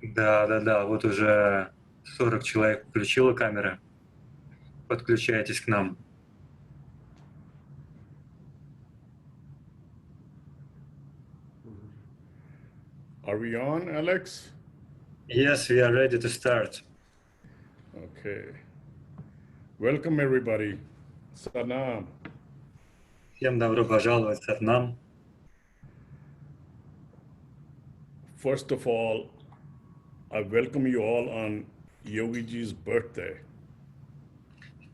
Да, вот уже 40 человек включило камеры. Подключайтесь к нам. Are we on, Alex? Yes, we are ready to start. Okay. Welcome, everybody. Sanam. Всем добро пожаловать от нам. First of all, I welcome you all on Yogiji's birthday.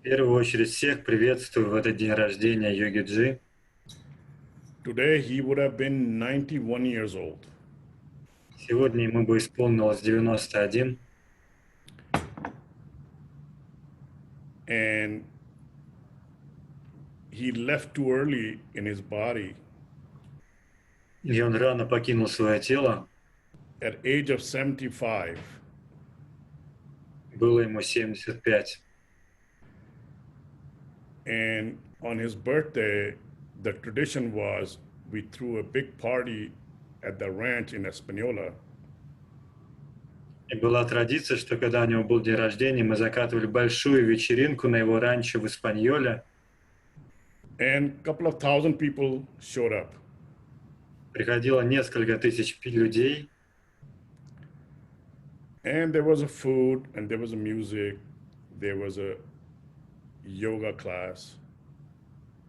В первую очередь всех приветствую в этот день рождения Йоги Джи. Today, he would have been 91 years old. Сегодня ему бы исполнилось 91. And he left too early in his body. И он рано покинул свое тело. At age of 75. Было ему 75. And on his birthday, the tradition was we threw a big party at the ranch in Espanola. И была традиция, что когда у него был день рождения, мы закатывали большую вечеринку на его ранчо в Испаньоле. And a couple of thousand people showed up. Приходило несколько тысяч людей. And there was a food, and there was a music, there was a yoga class.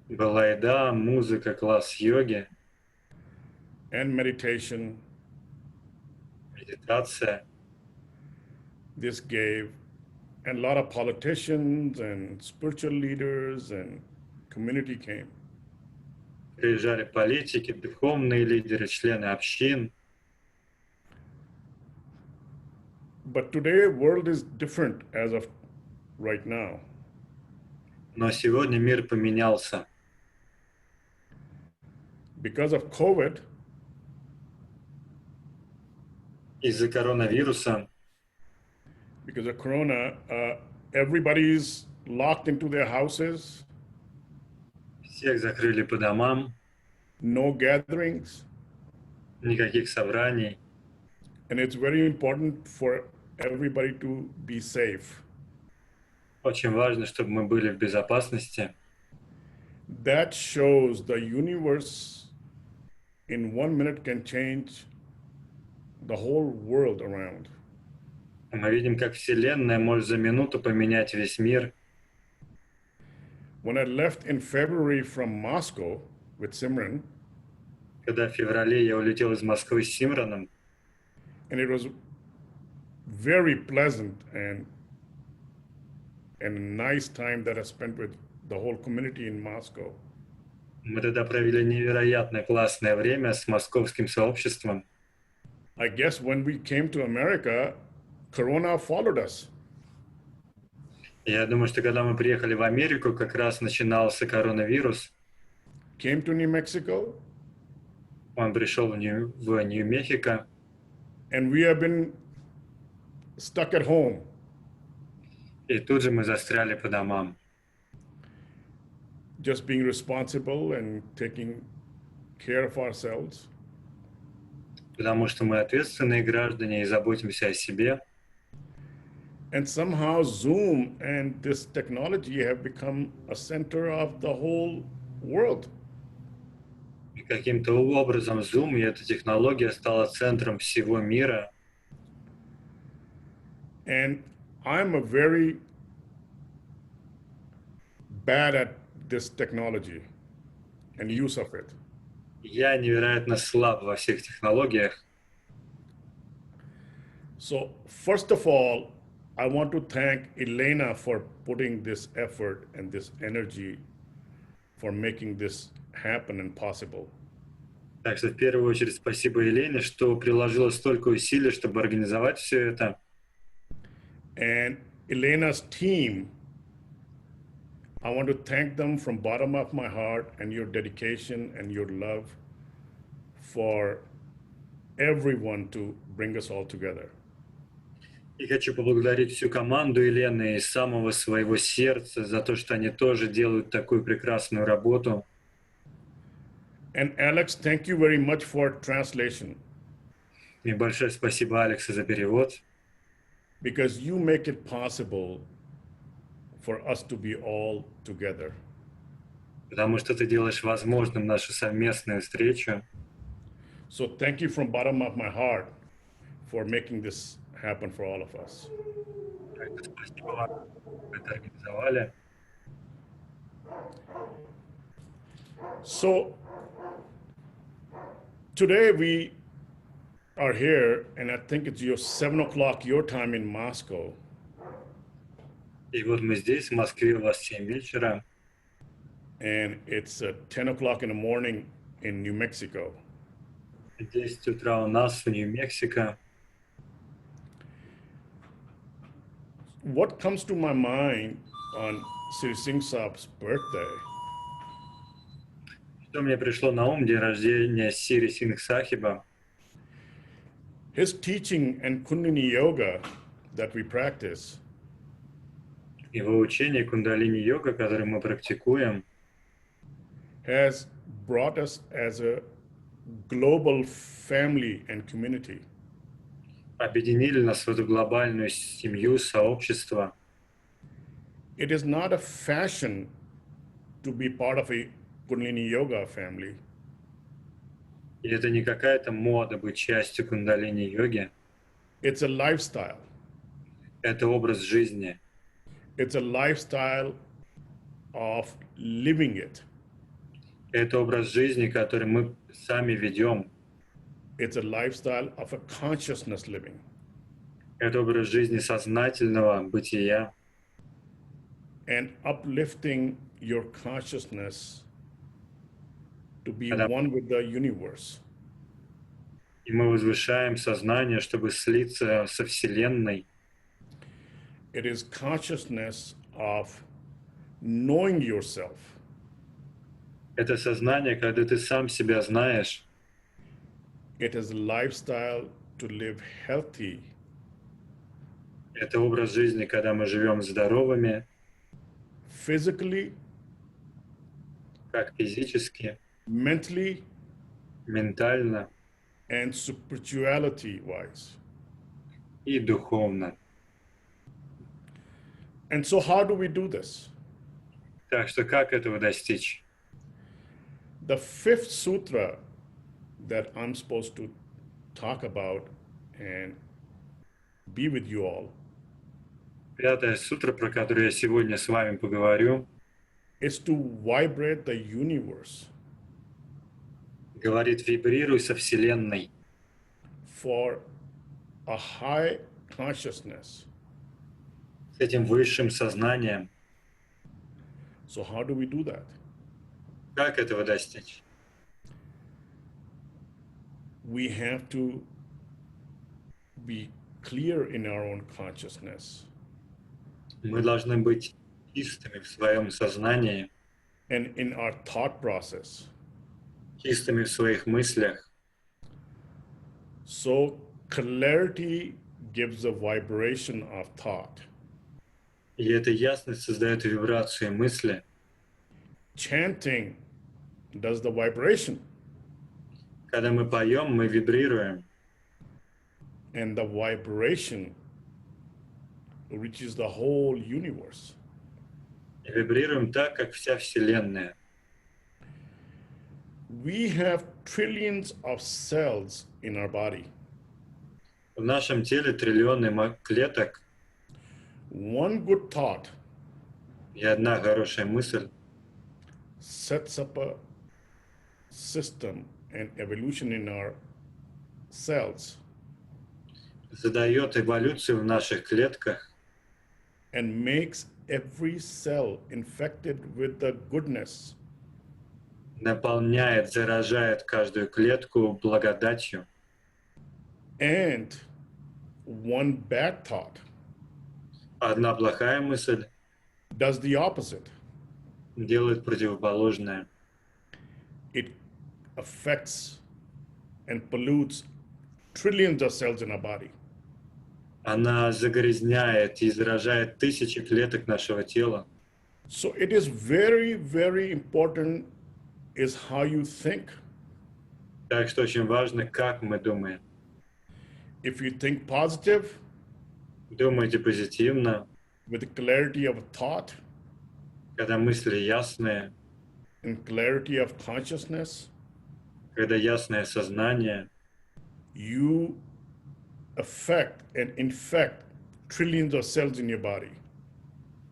Была еда, музыка, класс йоги, And meditation. медитация. This gave, and a lot of politicians and spiritual leaders and community came. Приезжали политики, духовные лидеры, члены общин. But today, world is different as of right now. Но сегодня мир поменялся. Because of COVID, Из-за коронавируса, because of Corona, everybody's locked into their houses, всех закрыли по домам, no gatherings, никаких собраний. and it's very important for everybody to be safe. Очень важно, чтобы мы были в безопасности. That shows the universe in 1 minute can change the whole world around. Мы видим, как Вселенная может за минуту поменять весь мир. When I left in February from Moscow with Simran, Когда в феврале я улетел из Москвы с Симраном, and it was very pleasant and a nice time that I spent with the whole community in Moscow. мы тогда провели невероятно классное время с московским сообществом. I guess when we came to America, Corona followed us. Я думаю, что когда мы приехали в Америку, как раз начинался коронавирус. Came to New Mexico, Он пришел в Нью-Мехико, and we have been stuck at home. и тут же мы застряли по домам. Just being responsible and taking care of ourselves. Потому что мы ответственные граждане и заботимся о себе. And somehow Zoom and this technology have become a center of the whole world. И каким-то образом Zoom и эта технология стала центром всего мира. And I'm a very bad at this technology and use of it. Я невероятно слаб во всех технологиях. So first of all, I want to thank Elena for putting this effort and this energy for making this happen and possible. Так что в первую очередь спасибо Елене, что приложила столько усилий, чтобы организовать все это. And Elena's team, I want to thank them from bottom of my heart and your dedication and your love for everyone to bring us all together. И хочу поблагодарить всю команду Елены из самого своего сердца за то, что они тоже делают такую прекрасную работу. And Alex, thank you very much for translation. И большое спасибо Алексу за перевод, because you make it possible for us to be all together. потому что ты делаешь возможным нашу совместную встречу. So thank you from bottom of my heart for making this happen for all of us. Так что спасибо вам, что это организовали. So today we are here, and I think it's your 7 o'clock your time in Moscow. И вот мы здесь, в Москве, у вас 7 вечера, And it's 10 o'clock in the morning in New Mexico. 10 утра у нас в Нью-Мексико. What comes to my mind on Sri Singh Saab's birthday Что мне пришло на ум, день рождения Сири Сингх Сахиба, his teaching and Kundalini yoga that we practice его учение кундалини-йога, которое мы практикуем, has brought us as a global family and community. объединили нас в эту глобальную семью, сообщество. It is not a fashion to be part of a Kundalini yoga family. И это не какая-то мода быть частью кундалини-йоги, It's a lifestyle. это образ жизни. It's a lifestyle of living it. Это образ жизни, который мы сами ведем. It's a lifestyle of a consciousness living. Это образ жизни сознательного бытия, And uplifting your consciousness to be Когда- one with the universe. и мы возвышаем сознание, чтобы слиться со Вселенной. It is consciousness of knowing yourself. Это сознание, когда ты сам себя знаешь. It is a lifestyle to live healthy, Это образ жизни, когда мы живем здоровыми, physically, как физически, mentally, ментально and spirituality wise. и духовно. And so, how do we do this? Так что как этого достичь? The fifth sutra that I'm supposed to talk about and be with you all Пятая сутра, про которую я сегодня с вами поговорю, is to vibrate the universe говорит: вибрируй со Вселенной for a high consciousness. с этим высшим сознанием. So, how do we do that? Как этого достичь? We have to be clear in our own consciousness Мы должны быть чистыми в своем сознании, and in our thought process. чистыми в своих мыслях. So, clarity gives a vibration of thought. И эта ясность создает вибрацию мысли. Chanting does the vibration, Когда мы поем, мы вибрируем. and the vibration reaches the whole universe. И вибрируем так, как вся Вселенная. We have trillions of cells in our body. В нашем теле триллионы клеток, One good thought и одна хорошая мысль sets up a system and evolution in our cells задает эволюцию в наших клетках and makes every cell infected with the goodness. наполняет, заражает каждую клетку благодатью. And one bad thought Одна плохая мысль does the opposite. делает противоположное. It affects and pollutes trillions of cells in our body. Она загрязняет и заражает тысячи клеток нашего тела. So it is very, very important is how you think. Так что очень важно, как мы думаем. if you think positive, думайте позитивно, with the clarity of thought когда мысли ясные, and clarity of consciousness, когда ясное сознание, you affect and infect trillions of cells in your body.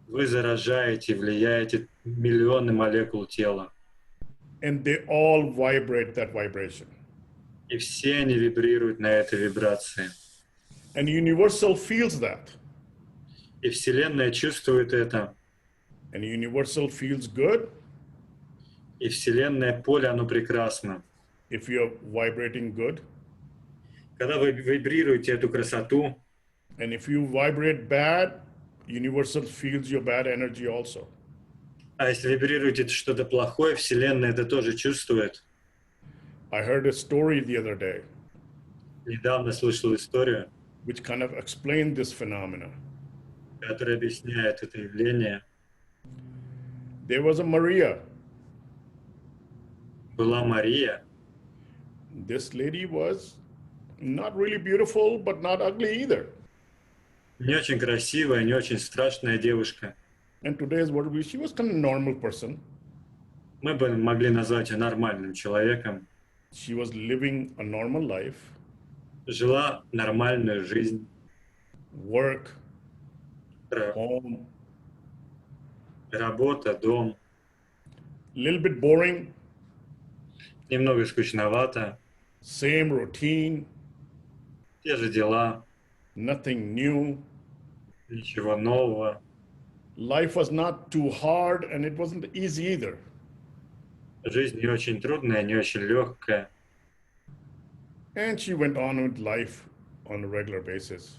вы заражаете, влияете миллионы молекул тела. And they all vibrate that vibration. И все они вибрируют на этой вибрации. And universal feels that. И Вселенная чувствует это. And universal feels good И Вселенное поле, оно прекрасно. if you're vibrating good. Когда вы вибрируете эту красоту, And if you vibrate bad, universal feels your bad energy also. а если вибрируете что-то плохое, Вселенная это тоже чувствует. I heard a story the other day Недавно слышал историю, which kind of explained this phenomena. которая объясняет это явление. There was a Maria. Была Мария. This lady was not really beautiful, but not ugly either. Не очень красивая, не очень страшная девушка. And today's word, she was kind of normal person. Мы бы могли назвать ее нормальным человеком. She was living a normal life, Жила нормальную жизнь. work, Ра- home, Работа, дом. a little bit boring, Немного скучновато. same routine, Те же дела. nothing new. Ничего нового. Life was not too hard and it wasn't easy either. Жизнь не очень трудная, не очень легкая. And she went on with life on a regular basis.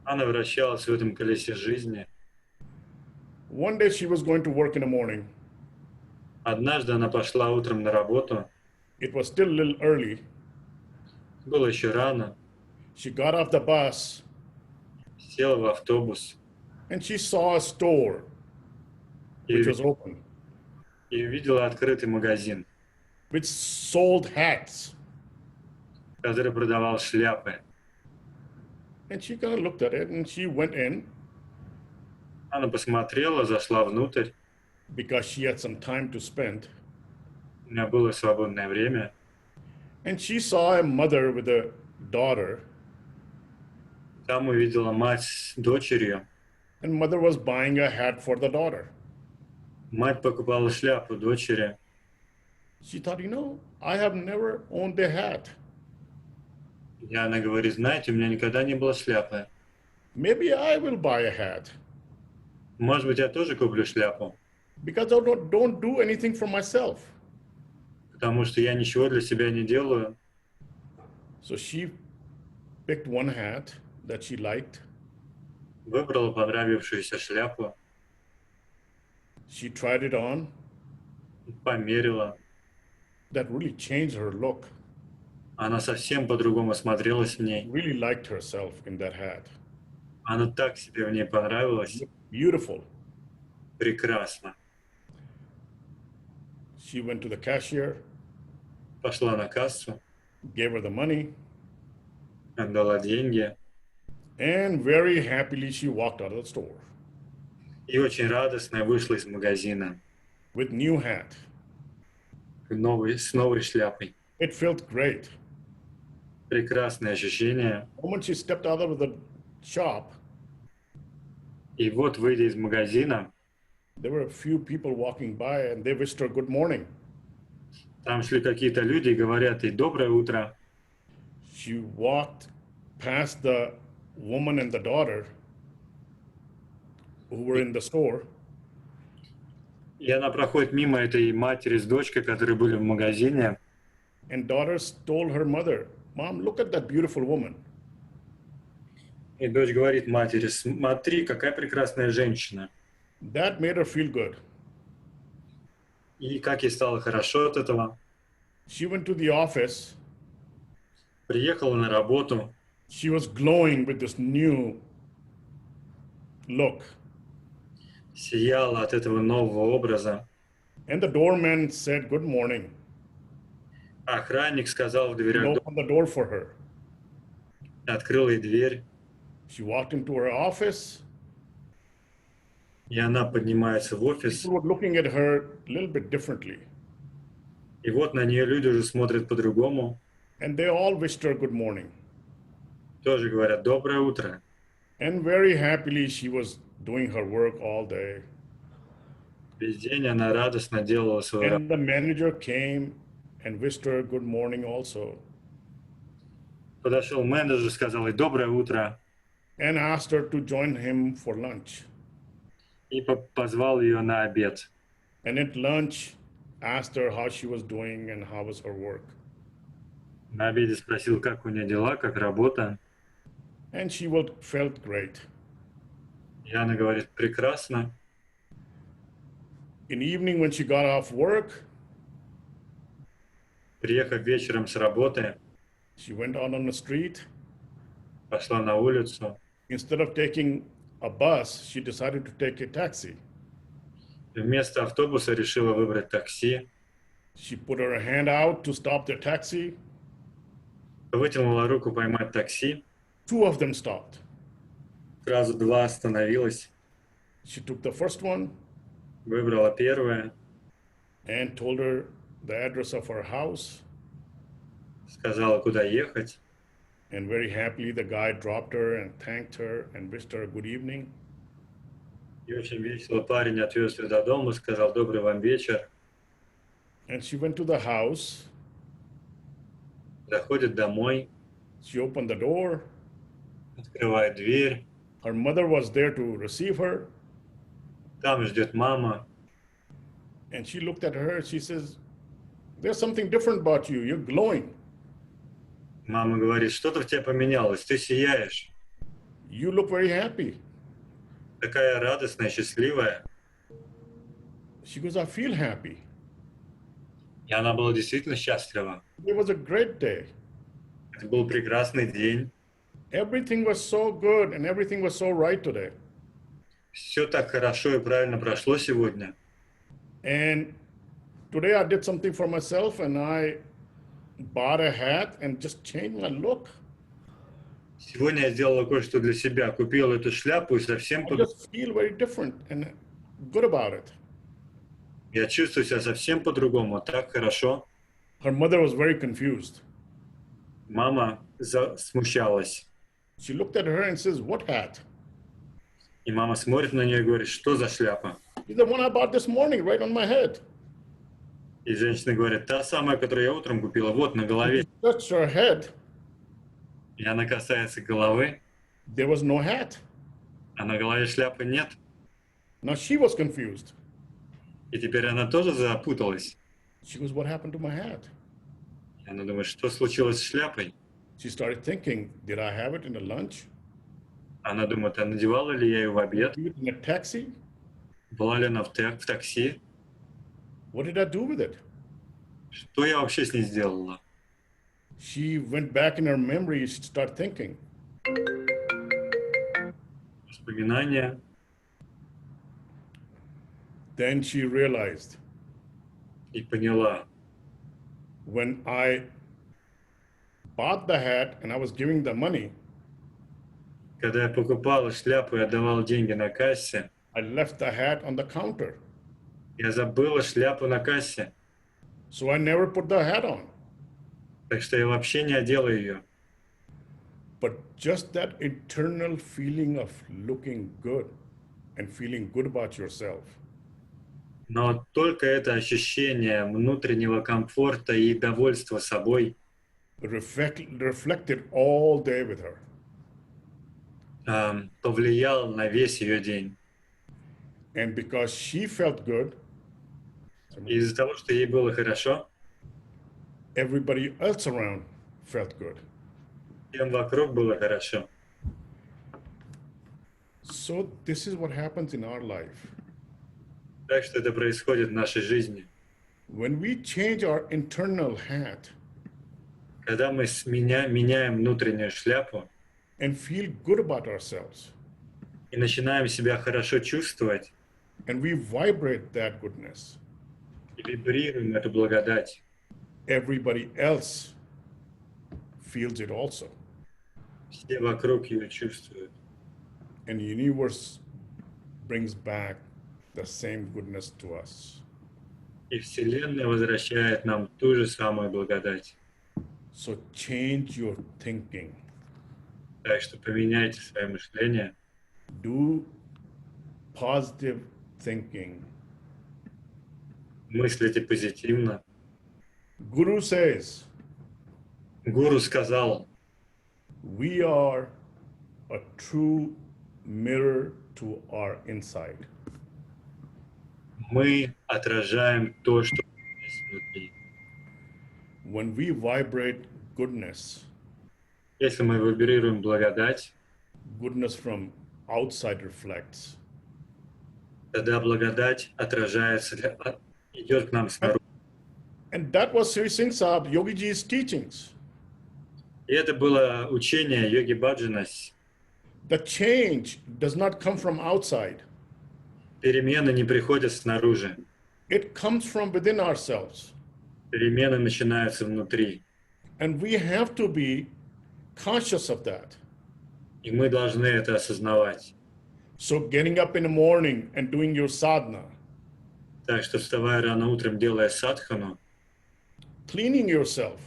Она вращалась в этом колесе жизни. One day she was going to work in the morning. Однажды она пошла утром на работу. It was still a little early. Было еще рано. She got off the bus Села в автобус and she saw a store и, which was open, и увидела открытый магазин, which sold hats. который продавал шляпы. And she kind of looked at it and she went in Она посмотрела, зашла внутрь. because she had some time to spend. У меня было свободное время. And she saw a mother with a daughter, Там увидела мать с дочерью. and mother was buying a hat for the daughter. Мать покупала шляпу дочери. She thought, I have never owned a hat. И она говорит, знаете, у меня никогда не было шляпы. Maybe I will buy a hat Может быть, я тоже куплю шляпу, because I don't do anything for myself. потому что я ничего для себя не делаю. So she picked one hat that she liked. Выбрала понравившуюся шляпу, She tried it on. померила. That really changed her look. Она совсем по-другому смотрелась в ней. Really liked herself in that hat. Она так себе в ней понравилась. Beautiful. Прекрасно. She went to the cashier, Пошла на кассу, gave her the money, отдала деньги. and very happily she walked out of the store И очень радостная вышла из магазина with new hat. с новой шляпой. It felt great. Прекрасное ощущение. The moment she stepped out of the shop, И вот, выйдя из магазина, there were a few people walking by and they wished her good morning. там шли какие-то люди и говорят ей «Доброе утро». She walked past the woman and the daughter who were in the store, И она проходит мимо этой матери с дочкой, которые были в магазине. and daughter told her mother, Mom, look at that beautiful woman. И дочь говорит матери, смотри, какая прекрасная женщина. That made her feel good. И как ей стало хорошо от этого. She went to the office. Приехала на работу. She was glowing with this new look. Сияла от этого нового образа. And the doorman said, Good morning. Охранник сказал в дверях, And opened the door for her. Открыл ей дверь, She walked into her office. и она поднимается в People офис, were looking at her a little bit differently. и вот на нее люди уже смотрят по-другому, And they all wished her good morning. тоже говорят «доброе утро». And very happily, she was doing her work all day. Весь день она радостно делала свою работу. And the manager came and wished her good morning also. Подошел менеджер, сказал ей «доброе утро», And asked her to join him for lunch. и позвал ее на обед. And at lunch, asked her how she was doing and how was her work. На обеде спросил, как у нее дела, как работа. And she felt great. И она говорит «прекрасно». In the evening, when she got off work, Приехав вечером с работы, she went out on the street. пошла на улицу. Instead of taking a bus, she decided to take a taxi. Вместо автобуса решила выбрать такси. She put her hand out to stop the taxi. Вытянула руку поймать такси. Two of them stopped. Сразу два остановилось. She took the first one Выбрала первое. and told her the address of her house. Сказала, куда ехать. And very happily, the guy dropped her and thanked her and wished her a good evening. И очень весело парень отвез ее до дома, сказал «добрый вам вечер». And she went to the house. Заходит домой, She opened the door. открывает дверь. Her mother was there to receive her. Там ждет мама. And she looked at her. She says, "There's something different about you. You're glowing. Мама говорит, что-то в тебе поменялось, ты сияешь. You look very happy." Такая радостная, счастливая. She goes, "I feel happy. И она была действительно счастлива. It was a great day. Это был прекрасный день. Everything was so good and everything was so right today." Все так хорошо и правильно прошло сегодня. And today I did something for myself and I bought a hat and just changed my look. Сегодня я сделала кое-что для себя. Купил эту шляпу и совсем I just feel very different and good about it. Я чувствую себя совсем по-другому. Так хорошо. Her mother was very confused. Мама смущалась. She looked at her and says, "What hat?" И мама смотрит на нее и говорит, что за шляпа? "It's the one I bought this morning, right on my head." И женщина говорит, та самая, которую я утром купила, вот на голове. She touched her head. И она касается головы, There was no hat. а на голове шляпы нет. Now she was confused. И теперь она тоже запуталась. She goes, "What happened to my hat?" И она думает, что случилось с шляпой? She started thinking, "Did I have it in a lunch? Она думает, а надевала ли я ее в обед? In a taxi? Была ли она в такси? What did I do with it?" Что я вообще с ней сделала? She went back in her memory. She started thinking. Воспоминания. Then she realized, И поняла, when I bought the hat and I was giving the money, когда я покупала шляпу и отдавал деньги на кассе, I left the hat on the counter. я забыла шляпу на кассе. So I never put the hat on. Так что я вообще не одела ее. But just that internal feeling of looking good and feeling good about yourself Но только это ощущение внутреннего комфорта и довольства собой reflected all day with her. Повлиял на весь ее день. And because she felt good, И из-за того, что ей было хорошо, everybody else around felt good. всем вокруг было хорошо. So this is what happens in our life. Так что это происходит в нашей жизни. When we change our internal hat Когда мы меняем внутреннюю шляпу and feel good about ourselves, и начинаем себя хорошо чувствовать, and we vibrate that goodness, и вибрируем эту благодать, everybody else feels it also. Все вокруг ее чувствуют. And the universe brings back the same goodness to us. И Вселенная возвращает нам ту же самую благодать. So change your thinking. Так что поменяйте свое мышление. Do positive thinking. Мыслите позитивно. Guru says, Гуру сказал, we are a true mirror to our inside. мы отражаем то, что есть внутри. When we vibrate goodness, Если мы вибрируем благодать, goodness from outside reflects. тогда благодать отражается, идет к нам снаружи. And that was Sri Singh Sahib, Yogi Ji's teachings. И это было учение йоги Баджана. The change does not come from outside. Перемены не приходят снаружи. It comes from within ourselves. Перемены начинаются внутри. And we have to be conscious of that. И мы должны это осознавать. So getting up in the morning and doing your sadhana, Так что, вставая рано утром, делая садхану, cleaning yourself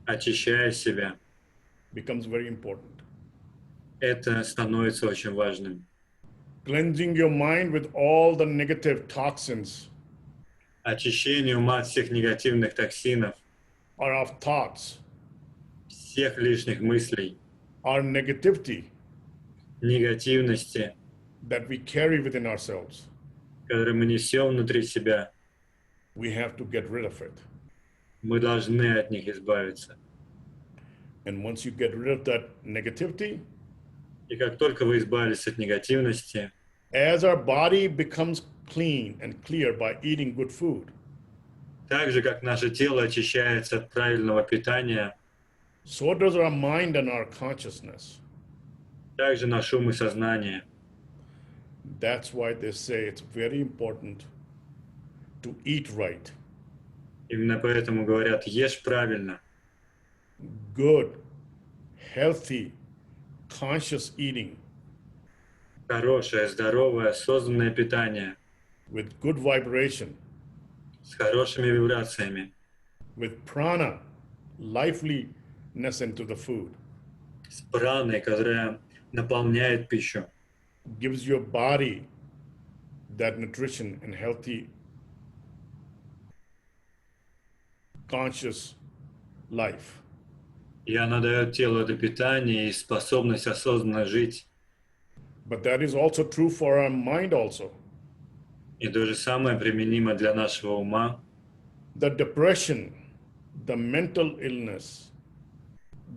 очищая себя, becomes very important. это становится очень важным. Cleansing your mind with all the negative toxins Очищение ума от всех негативных токсинов, or of thoughts, всех лишних мыслей, our negativity негативности, that we carry within ourselves. которые мы несем внутри себя, We have to get rid of it. мы должны от них избавиться. And once you get rid of that negativity, И как только вы избавились от негативности, as our body becomes clean and clear by eating good food, так же, как наше тело очищается от правильного питания, so does our mind and our consciousness. так же наш ум и сознание. That's why they say it's very important to eat right. Именно поэтому говорят, ешь правильно, Good, healthy, conscious eating хорошее, здоровое, осознанное питание with good vibration, с хорошими вибрациями, with prana, liveliness into the food, с праной, которая наполняет пищу, gives your body that nutrition and healthy, conscious life. и она дает телу это питание и способность осознанно жить. But that is also true for our mind also. И то же самое применимо для нашего ума. The depression, the mental illness,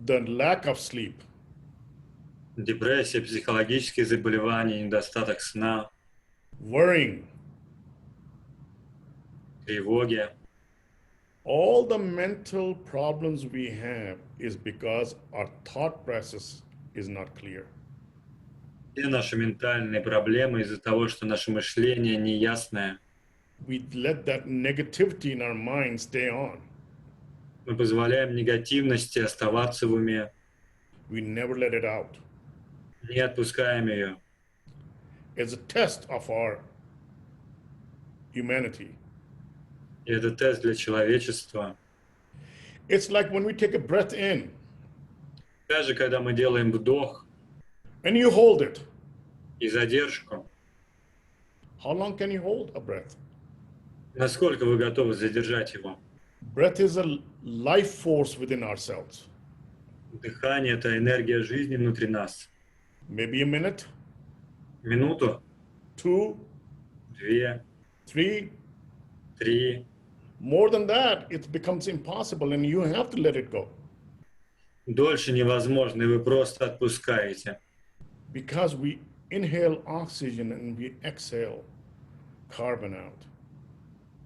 the lack of sleep, Депрессия, психологические заболевания, недостаток сна, worrying, тревоги. all the mental problems we have is because our thought process is not clear. Все наши ментальные проблемы из-за того, что наше мышление неясное. We let that negativity in our mind stay on. Мы позволяем негативности оставаться в уме, We never let it out. не отпускаем ее. It's a test of our humanity. И это тест для человечества. It's like when we take a breath in Даже когда мы делаем вдох and you hold it. и задержку, How long can you hold a breath? насколько вы готовы задержать его? Breath is a life force within ourselves. Дыхание – это энергия жизни внутри нас. Maybe a minute, Минуту, 2, 2, 3. 3. More than that, it becomes impossible and you have to let it go. Дольше невозможно, и вы просто отпускаете. Because we inhale oxygen and we exhale carbon out.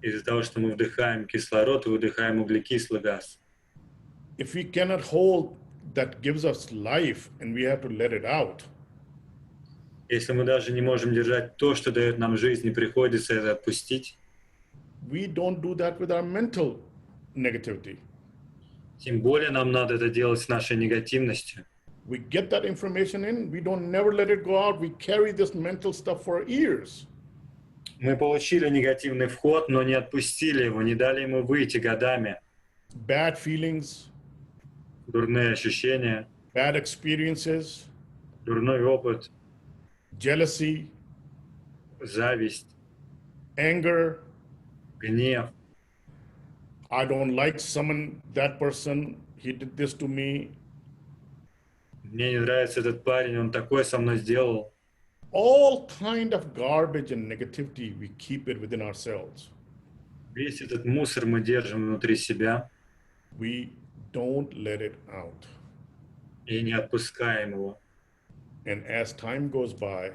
Из-за того, что мы вдыхаем кислород и выдыхаем углекислый газ. If we cannot hold that gives us life and we have to let it out, Если мы даже не можем держать то, что дает нам жизнь, и приходится это отпустить, we don't do that with our mental negativity. тем более нам надо это делать с нашей негативностью. We get that information in, we don't never let it go out. We carry this mental stuff for years. Мы получили негативный вход, но не отпустили его, не дали ему выйти годами. Bad feelings, Дурные ощущения, bad experiences, дурной опыт, jealousy, зависть, anger. гнев. I don't like someone, that person, he did this to me. Мне не нравится этот парень, он такое со мной сделал. All kind of garbage and negativity, we keep it within ourselves. Весь этот мусор мы держим внутри себя We don't let it out. и не отпускаем его. And as time goes by,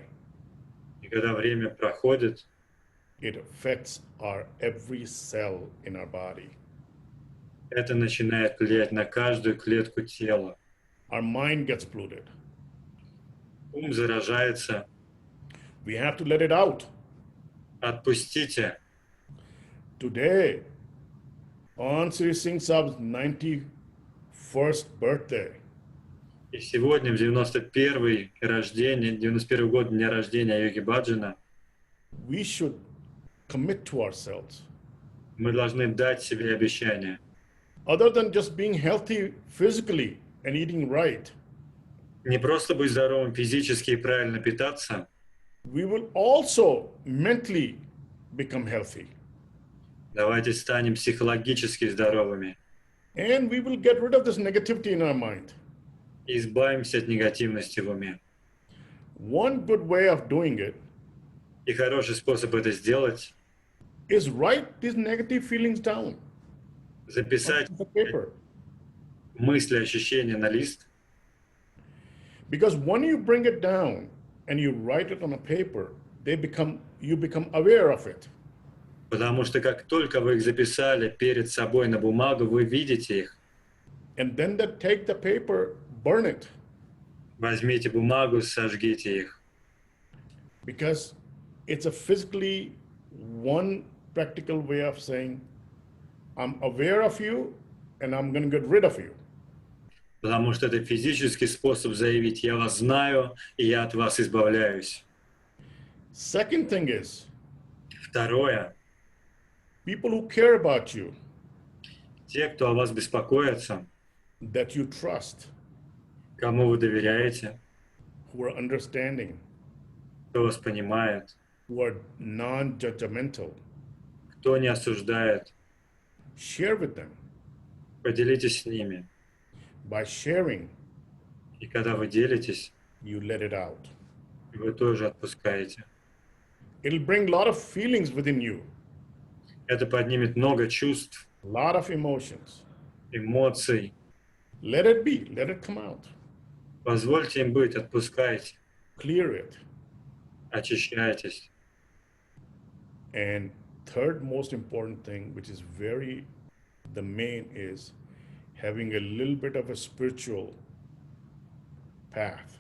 И когда время проходит, it affects our every cell in our body. это начинает влиять на каждую клетку тела. Our mind gets polluted. Ум заражается. We have to let it out. Отпустите. Today, on Sri Singh Saab's 91st birthday, И сегодня, в 91-й рождение, 91-й год дня рождения Йоги Баджана, we should commit to ourselves. мы должны дать себе обещание. Other than just being healthy physically and eating right, Не просто быть здоровым физически и правильно питаться, we will also mentally become healthy. давайте станем психологически здоровыми And we will get rid of this negativity in our mind. и избавимся от негативности в уме. One good way of doing it И хороший способ это сделать is write these negative feelings down — записать on the paper. мысли, ощущения на лист. Because when you bring it down and you write it on a paper, you become aware of it. Потому что как только вы их записали перед собой на бумагу, вы видите их. And then take the paper, burn it. Возьмите бумагу, сожгите их. Because it's a physically one practical way of saying, I'm aware of you and I'm going to get rid of you. Потому что это физический способ заявить: «Я вас знаю, и я от вас избавляюсь». Second thing is, Второе. people who care about you, Те, кто о вас беспокоится, that you trust, кому вы доверяете, who are understanding, кто вас понимает, who are non-judgmental, кто не осуждает, share with them. поделитесь с ними. By sharing, И когда вы делитесь, you let it out. вы тоже отпускаете. It'll bring a lot of feelings within you, Это поднимет много чувств, a lot of emotions. эмоций. Let it be, let it come out. Позвольте им быть, отпускайте, Clear it. очищайтесь. And third most important thing, which is the main, is having a little bit of a spiritual path.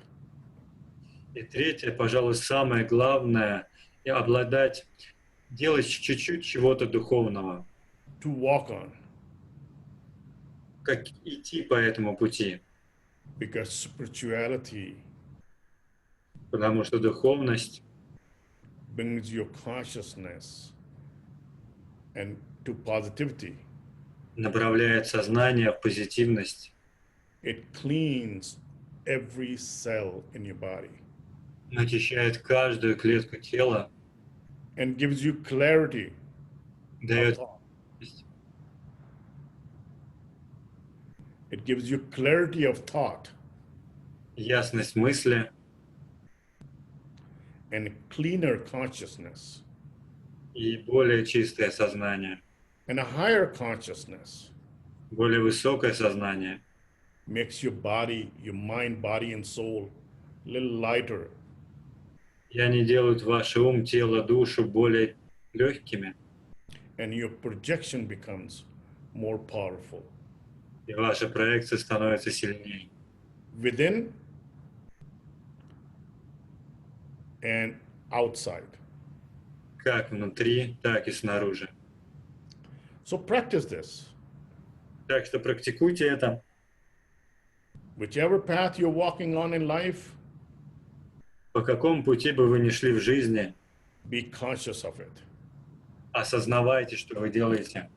И третье, пожалуй, самое главное — и делать чуть-чуть чего-то духовного, To walk on, как идти по этому пути. because spirituality Потому что духовность brings your consciousness and to positivity. направляет сознание в позитивность, It cleans every cell in your body очищает каждую клетку тела, and gives you clarity of дает thought. It gives you clarity of thought ясность мысли and cleaner consciousness и более чистое сознание, and a higher consciousness. более высокое сознание. Makes your body, your mind, body, and soul a little lighter. И они делают ваш ум, тело, душу более легкими, And your projection becomes more powerful. и ваша проекция становится сильнее. Within and outside. Как внутри, так и снаружи. So practice this. Так что практикуйте это. whichever path you're walking on in life, По какому пути бы вы ни шли в жизни, be conscious of it. осознавайте, что вы делаете.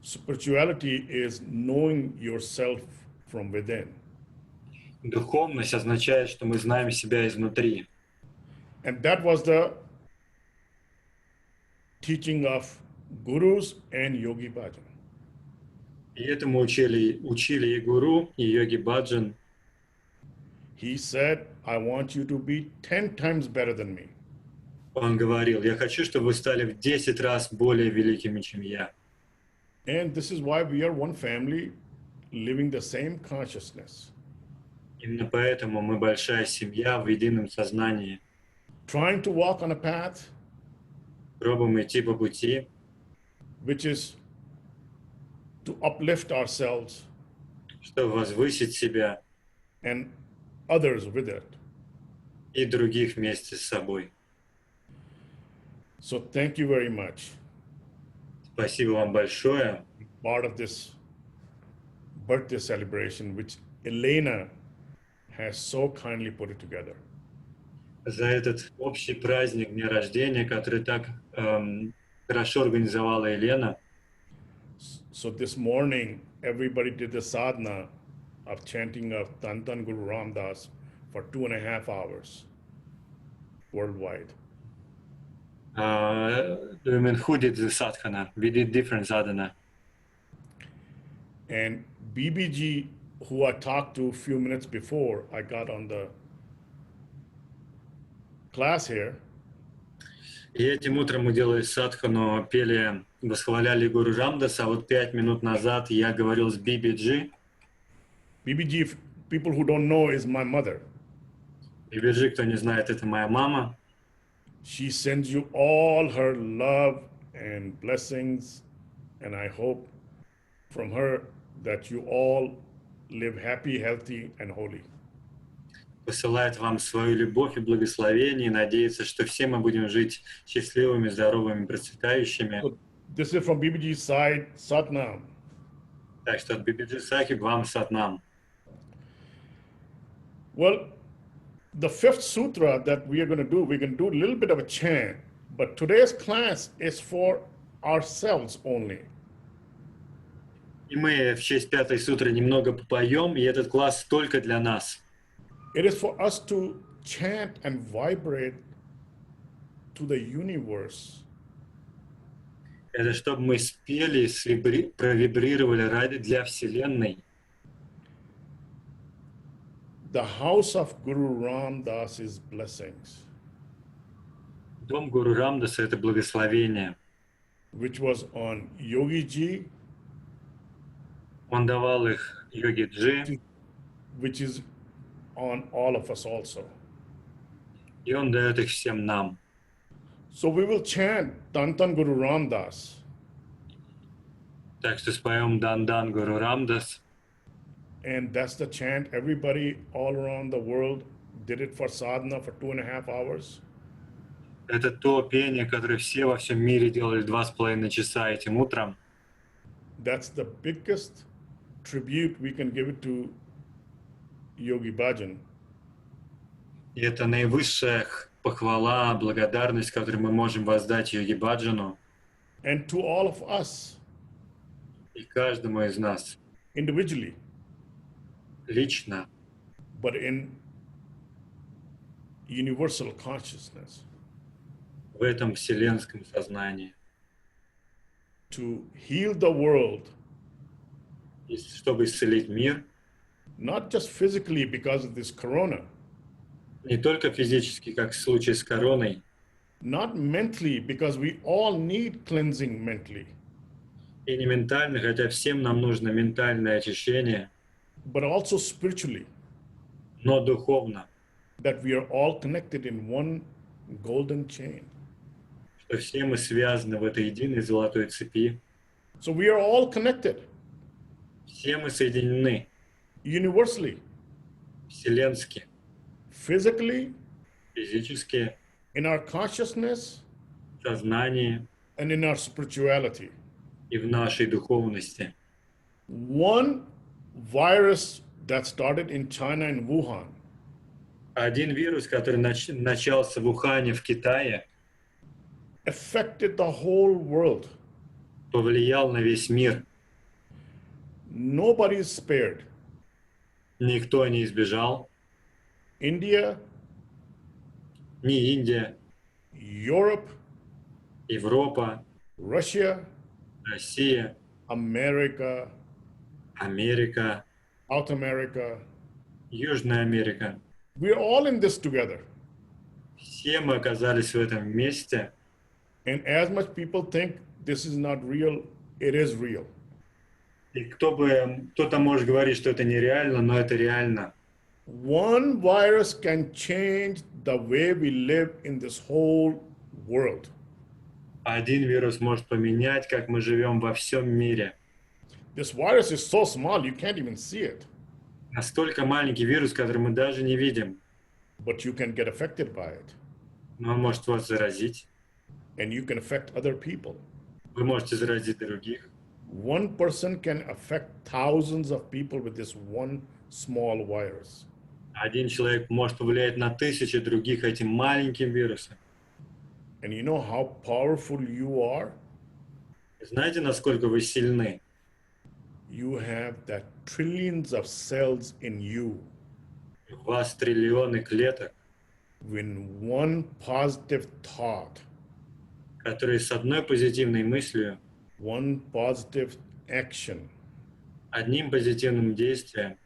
Spirituality is knowing yourself from within. Духовность означает, что мы знаем себя изнутри. And that was the teaching of gurus and Yogi Bhajan. И этому учили и гуру, и йоги Баджан. He said, I want you to be 10 times better than me. Он говорил, я хочу, чтобы вы стали в 10 раз более великими, чем я. And this is why we are one family living the same consciousness. Именно поэтому мы большая семья в едином сознании. Trying to walk on a path Пробуем идти по пути, which is to uplift ourselves чтобы возвысить себя and others with it. и других вместе с собой. So thank you very much. Спасибо вам большое. Part of this birthday celebration, which Elena has so kindly put it together. За этот общий праздник Дня рождения, который так хорошо организовала Елена. So this morning, everybody did the sadhana of chanting of Tantan Guru Ramdas for 2.5 hours worldwide. Who did the sadhana? We did different sadhana. And BBG, who I talked to a few minutes before I got on the class here, И этим утром мы делали садхану, пели, восхваляли Гуру Рамдаса, а вот 5 минут назад я говорил с BBG. BBG, if people who don't know, is my mother. BBG, кто не знает, это моя мама. She sends you all her love and blessings, and I hope from her that you all live happy, healthy, and holy. Посылает вам свою любовь и благословение, и надеется, что все мы будем жить счастливыми, здоровыми, процветающими. So this is from BBG's side, Satnam. Так что от BBG Сахиб вам сатнам. Well, the fifth sutra that we are going to do, we're going to do a little bit of a chant, but today's class is for ourselves only. И мы в честь пятой сутры немного попоем, и этот класс только для нас. It is for us to chant and vibrate to the universe. Это чтобы мы спели, провибрировали ради для Вселенной. The house of Guru Ram Das's blessings, Дом Гуру Рамдаса — это благословение. which was on Yogi Ji, Он давал их йоги Джи, which is on all of us also. и он дает их всем нам. So we will chant Tantan Guru Ram Das. Так что споем Дан-дан Гуру Рамдас. And that's the chant. Everybody all around the world did it for sadhana for 2.5 hours. Это то пение, которое все во всем мире делали 2,5 часа этим утром. That's the biggest tribute we can give it to Yogi Bhajan. И это наивысшая похвала, благодарность, которую мы можем воздать йоги Баджану And to all of us и каждому из нас individually, лично, but in universal consciousness, в этом вселенском сознании. to heal the world, И чтобы исцелить мир, not just physically because of this corona, не только физически, как в случае с короной, not mentally because we all need cleansing mentally, и не ментально, хотя всем нам нужно ментальное очищение, but also spiritually, но духовно, that we are all connected in one golden chain. что все мы связаны в этой единой золотой цепи. So we are all connected Все мы соединены universally, вселенски, physically, физически, in our consciousness, в сознании and in our spirituality. и в нашей духовности. One virus that started in China and Wuhan Один вирус, который начался в Ухане, в Китае, affected the whole world. повлиял на весь мир. Nobody is spared. Никто не избежал. India, Ни Индия, Europe, Европа, Russia, Россия, America, Америка, South America. Южная Америка. We're all in this together. Все мы оказались в этом месте. And as much people think this is not real, it is real. И кто-то может говорить, что это нереально, но это реально. One virus can change the way we live in this whole world. Один вирус может поменять, как мы живем во всем мире. This virus is so small, you can't even see it. Настолько маленький вирус, который мы даже не видим. But you can get affected by it. Но он может вас заразить. And you can affect other people. Вы можете заразить других. One person can affect thousands of people with this one small virus. Один человек может повлиять на тысячи других этим маленьким вирусом. And you know how powerful you are? Знаете, насколько вы сильны? You have that trillions of cells in you. У вас триллионы клеток, When one positive thought, которые с одной позитивной мыслью, one positive action, одним позитивным действием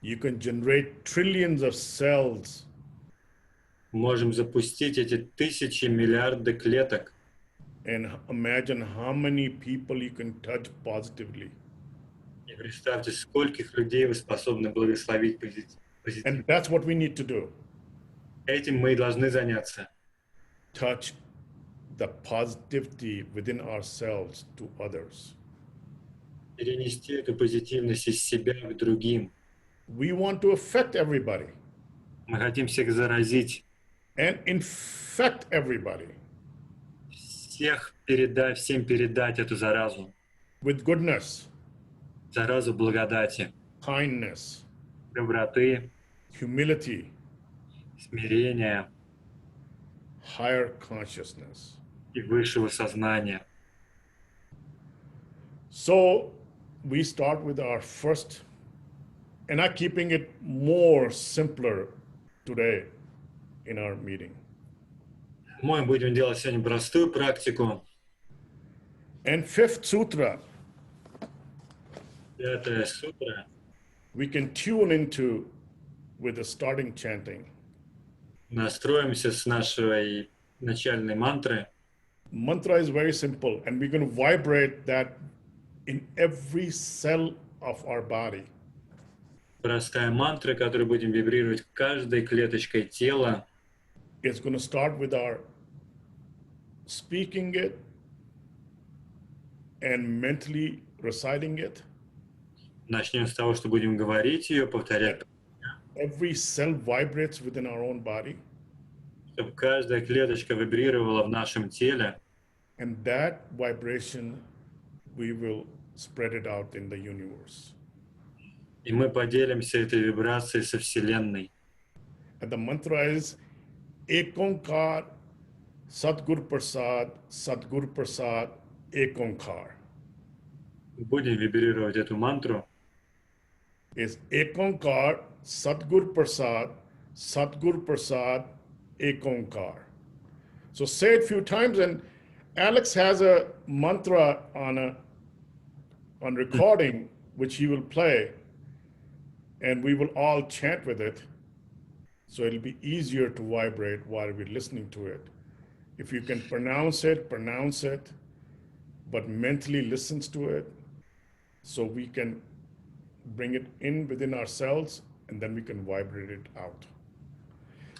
you can generate trillions of cells. можем запустить эти тысячи, миллиарды клеток. And imagine how many people you can touch positively. И представьте, скольких людей вы способны благословить позитивно. And that's what we need to do. Этим мы и должны заняться. Touch the positivity within ourselves to others. Перенести эту позитивность из себя к другим. We want to affect everybody Мы хотим всех заразить, and infect everybody всем передать эту заразу. with goodness, Заразу благодати, kindness, доброты, humility, смирения higher consciousness. и высшего сознания. So we start with our first, and I'm keeping it more simpler today in our meeting. Мы будем делать сегодня простую практику. And fifth sutra, Пятая сутра. we can tune into with the starting chanting. Настроимся с нашей начальной мантры. Mantra is very simple, and we're going to vibrate that in every cell of our body. Простая мантра, которую будем вибрировать каждой клеточкой тела. It's going to start with our speaking it and mentally reciting it. Начнем с того, что будем говорить ее, повторять, Every cell vibrates within our own body, чтобы каждая клеточка вибрировала в нашем теле. and that vibration, we will spread it out in the universe. И мы поделимся этой вибрацией со Вселенной. And the mantra is Ekonkar Satgur Prasad Ekonkar. Будем вибрировать эту мантру. Is Ekonkar Satgur Prasad Ekonkar. So say it a few times, and Alex has a mantra on recording which he will play, and we will all chant with it. So it'll be easier to vibrate while we're listening to it. If you can pronounce it, but mentally listens to it, so we can bring it in within ourselves, and then we can vibrate it out.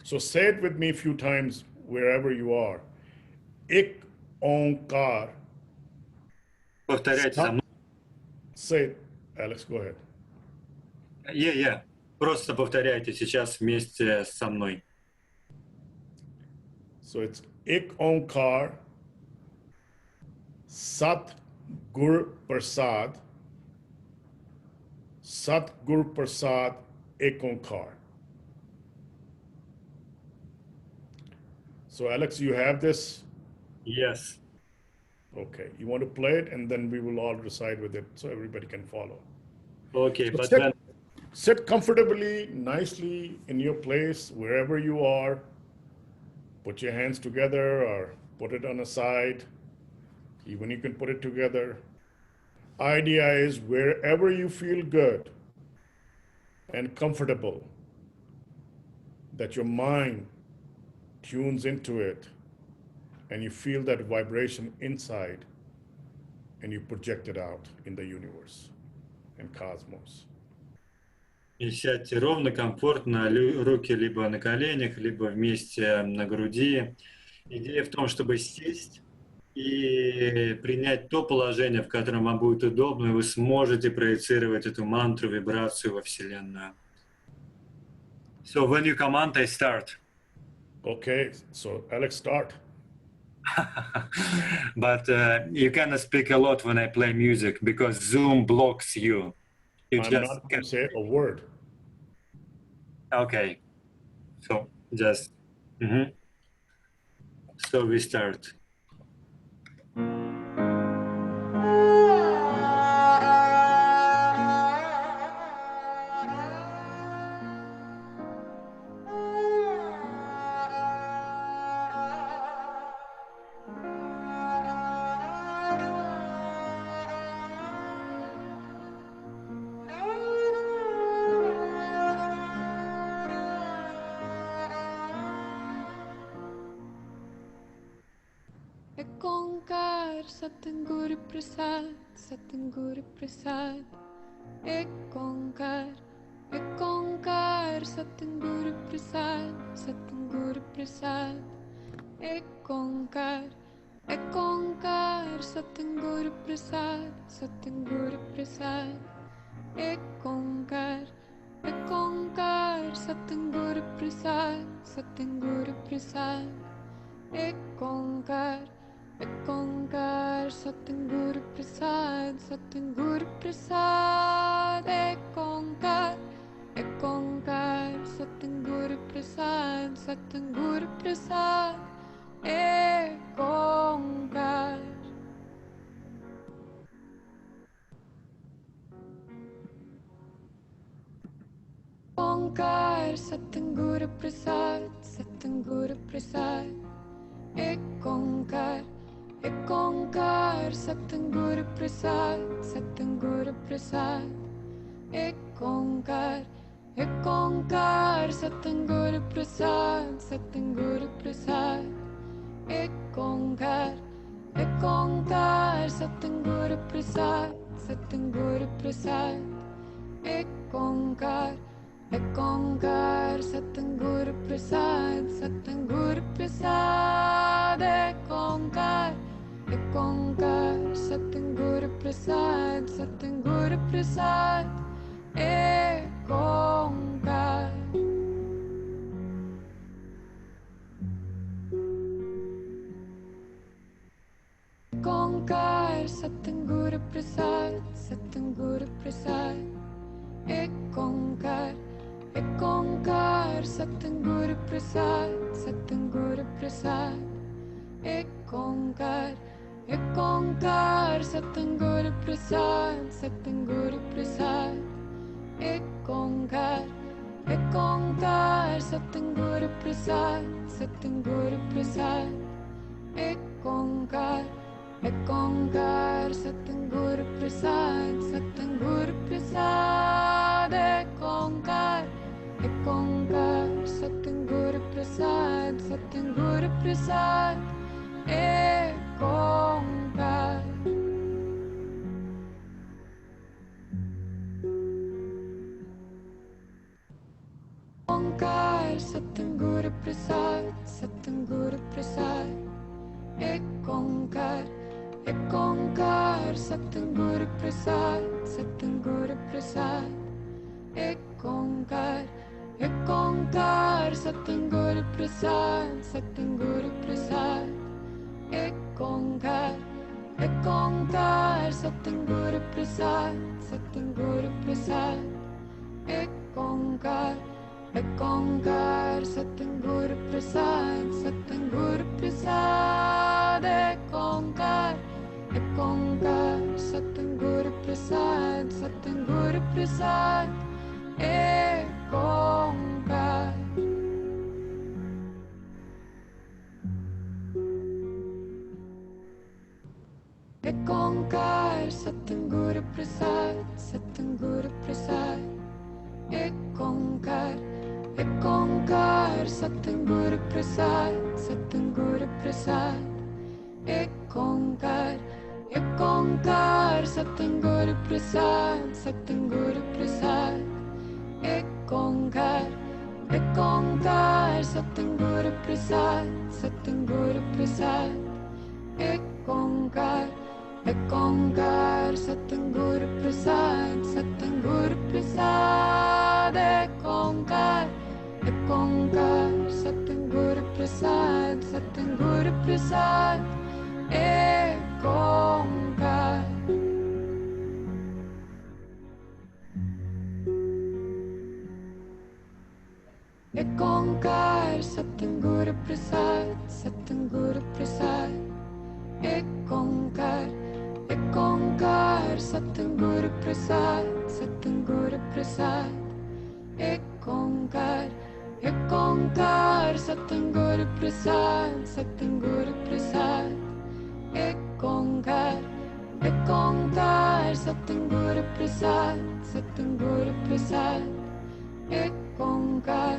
So say it with me a few times wherever you are. Ik onkar. Повторяйте за мной. Say it, Alex, go ahead. Просто повторяйте сейчас вместе со мной. So it's Ik onkar Sat Gur Prasad Ek Onkar. So Alex, you have this? Yes. Okay. You want to play it and then we will all recite with it so everybody can follow. Okay, So but when sit comfortably, nicely in your place, wherever you are. Put your hands together or put it on a side. Even you can put it together. Idea is wherever you feel good and comfortable, that your mind tunes into it and you feel that vibration inside and you project it out in the universe and cosmos. и сядьте ровно, комфортно, руки либо на коленях, либо вместе на груди. Идея в том, чтобы сесть и принять то положение, в котором вам будет удобно, и вы сможете проецировать эту мантру, вибрацию во Вселенную. So when you command, I start. Okay, so Alex, start. But you cannot speak a lot when I play music because Zoom blocks you. You I'm just not going to say a word. Okay. So just so we start. एक ओंकार सतगुरु प्रसाद सतगुरु प्रसाद एक ओंकार सतगुरु प्रसाद सतगुरु प्रसाद एक ओंकार सतगुरु प्रसाद सतगुरु प्रसाद एक ओंकार सतगुरु प्रसाद सतगुरु प्रसाद एक ओंकार सतगुरु प्रसाद सतगुरु प्रसाद एक ओंकार सतगुरु प्रसाद सतगुरु प्रसाद एक ओंकार ओंकार सतगुरु प्रसाद सतगुरु प्रसाद एक ओंकार सतगुरु प्रसाद सतगुरु प्रसाद एक ओंकार सतगुरु प्रसाद सतगुरु प्रसाद एक ओंकार सतगुरु प्रसाद सतगुरु प्रसाद एक ओंकार सतगुरु प्रसाद सतगुरु प्रसाद एक ओंकार सतगुरु प्रसाद सतगुरु प्रसाद एक ओंकार ओंकार सतगुरु प्रसाद सतगुरु प्रसाद एक ओंकार सतगुरु प्रसाद सतगुरु प्रसाद एक ओंकार सतगुरु प्रसाद सतगुरु प्रसाद एक ओंकार सतगुरु प्रसाद सतगुरु प्रसाद एक ओंकार सतगुरु प्रसाद सतगुरु प्रसाद एक ओंकार सतगुरु प्रसाद सतगुरु प्रसाद एक ओंकार ओंकार सतगुरु प्रसाद सतगुरु प्रसाद एक ओंकार सतगुरु प्रसाद सतगुरु प्रसाद एक ओंकार सतगुरु प्रसाद सतगुरु प्रसाद एक ओंकार सतगुरु प्रसाद सतगुरु प्रसाद एक ओंकार एक ओंकार सतगुरु प्रसाद सतगुरु प्रसाद एक ओंकार सतगुरु प्रसाद सतगुरु प्रसाद एक ओंकार एक ओंकार सतगुरु प्रसाद सतगुरु प्रसाद एक ओंकार सतगुरु प्रसाद सतगुरु प्रसाद एक ओंकार सतगुरु प्रसाद सतगुरु प्रसाद एक ओंकार सतगुरु प्रसाद सतगुरु प्रसाद एक ओंकार सतगुरु प्रसाद सतगुरु प्रसाद एक ओंकार सतगुरु प्रसाद सतगुरु प्रसाद एक ओंकार एक ओंकार सतगुरु प्रसाद सतगुरु प्रसाद एक ओंकार सतगुरु प्रसाद सतगुरु प्रसाद एक ओंकार सतगुरु प्रसाद सतगुरु प्रसाद एक ओंकार सतगुरु प्रसाद सतगुरु प्रसाद एक ओंकार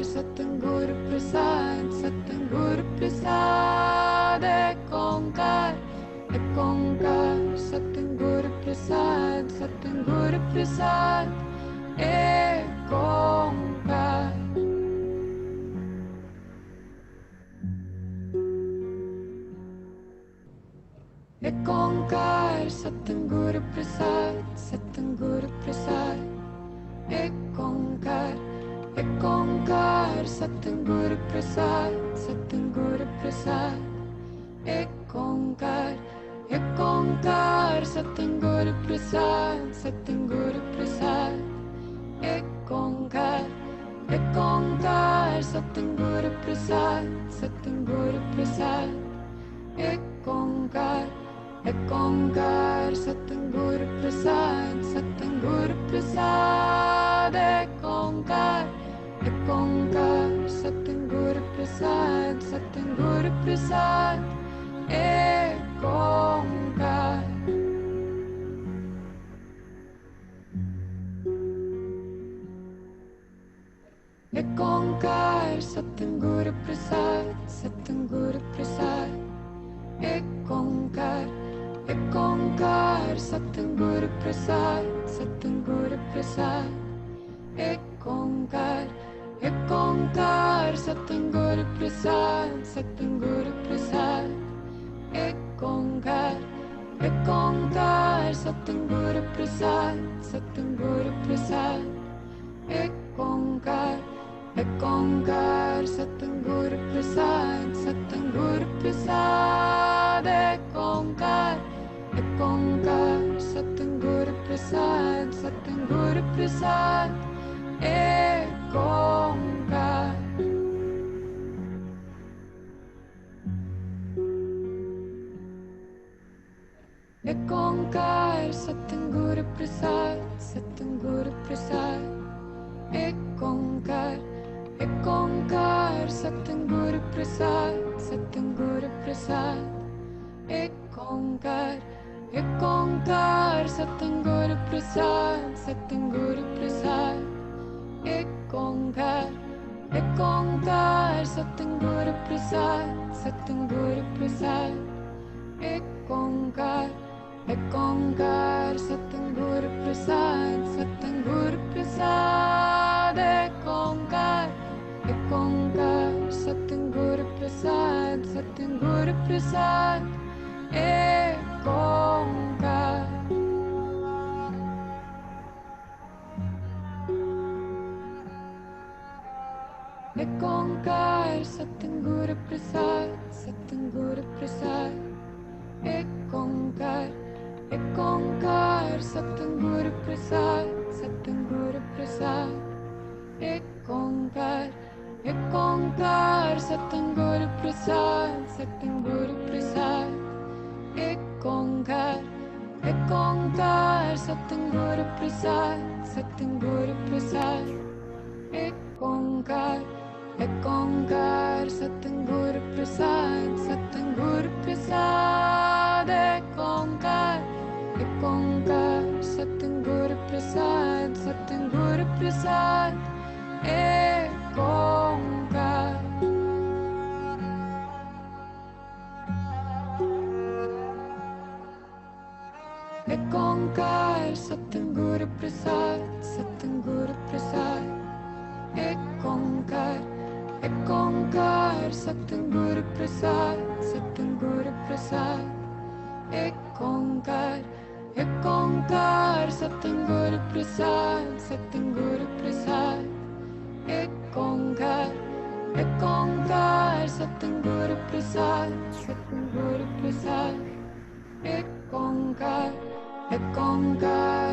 सतगुरु प्रसाद सतगुरु प्रसाद एक ओंकार सतगुरु प्रसाद सतगुरु प्रसाद एक ओंकार एक ओंकार सतगुरु प्रसाद सतगुरु प्रसाद एक ओंकार सतगुरु प्रसाद सतगुरु प्रसाद एक ओंकार सतगुरु प्रसाद सतगुरु प्रसाद एक ओंकार सतगुरु प्रसाद सतगुरु प्रसाद एक ओंकार सतगुरु प्रसाद सतगुरु प्रसाद एक ओंकार सतगुरु प्रसाद सतगुरु प्रसाद एक ओंकार एक ओंकार सतगुरु प्रसाद सतगुरु प्रसाद एक ओंकार सतगुरु प्रसाद सतगुरु प्रसाद एक ओंकार सतगुरु प्रसाद सतगुरु प्रसाद एक ओंकार सतगुरु प्रसाद सतगुरु प्रसाद एक ओंकार सतगुरु प्रसाद सतगुरु प्रसाद एक ओंकार सतगुरु प्रसाद सतगुरु प्रसाद एक ओंकार एक ओंकार सतगुरु प्रसाद सतगुरु प्रसाद एक ओंकार सतगुरु प्रसाद सतगुरु प्रसाद एक ओंकार सतगुरु प्रसाद सतगुरु प्रसाद एक ओंकार सतगुरु प्रसाद सतगुरु प्रसाद एक ओंकार सतगुरु प्रसाद सतगुरु प्रसाद एक ओंकार सतगुरु प्रसाद सतगुरु प्रसाद एक ओंकार एक ओंकार सतगुरु प्रसाद सतगुरु प्रसाद एक ओंकार सतगुरु प्रसाद Satyam Guru Prasad. Ek Onkar, Satyam Guru Prasad, Satyam Guru Prasad. Ek Onkar, Satyam Guru Prasad, Satyam Guru Prasad. Ek Onkar, Satyam Guru Prasad, Satyam Guru Prasad. Ek Onkar, Satyam Guru Prasad, Satyam Guru Prasad. Ek Onkar. Ek Onkar, Satyam Guru Prasad, Satyam Guru Prasad. Ek Onkar, Satyam Guru Prasad, Satyam Guru Prasad. Ek Onkar, Satyam Guru Prasad, Satyam Guru Prasad. Ek Onkar, Satyam Guru Prasad, Satyam Guru Prasad. Ek Onkar,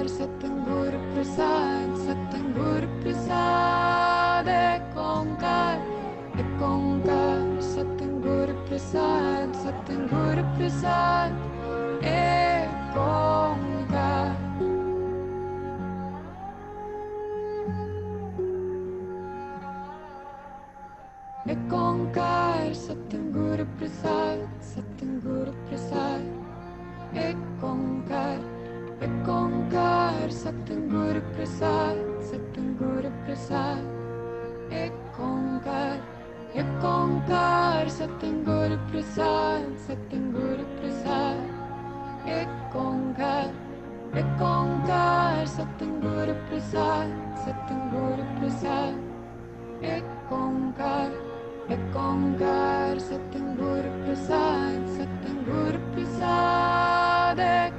Satyam Guru Prasad, Satyam Guru Prasad. Ek Onkar, Satyam Guru Prasad, Satyam Guru Prasad. Ek Onkar. Ek Onkar, Satyam Guru Prasad, Satyam Guru Prasad. Ek Onkar, Satyam Guru Prasad, Satyam Guru Prasad. Ek Onkar, Satyam Guru Prasad, Satyam Guru Prasad. Ek Onkar, Satyam Guru Prasad, Satyam Guru Prasad. Ek Onkar, Satyam Guru Prasad, Satyam Guru Prasad. Ek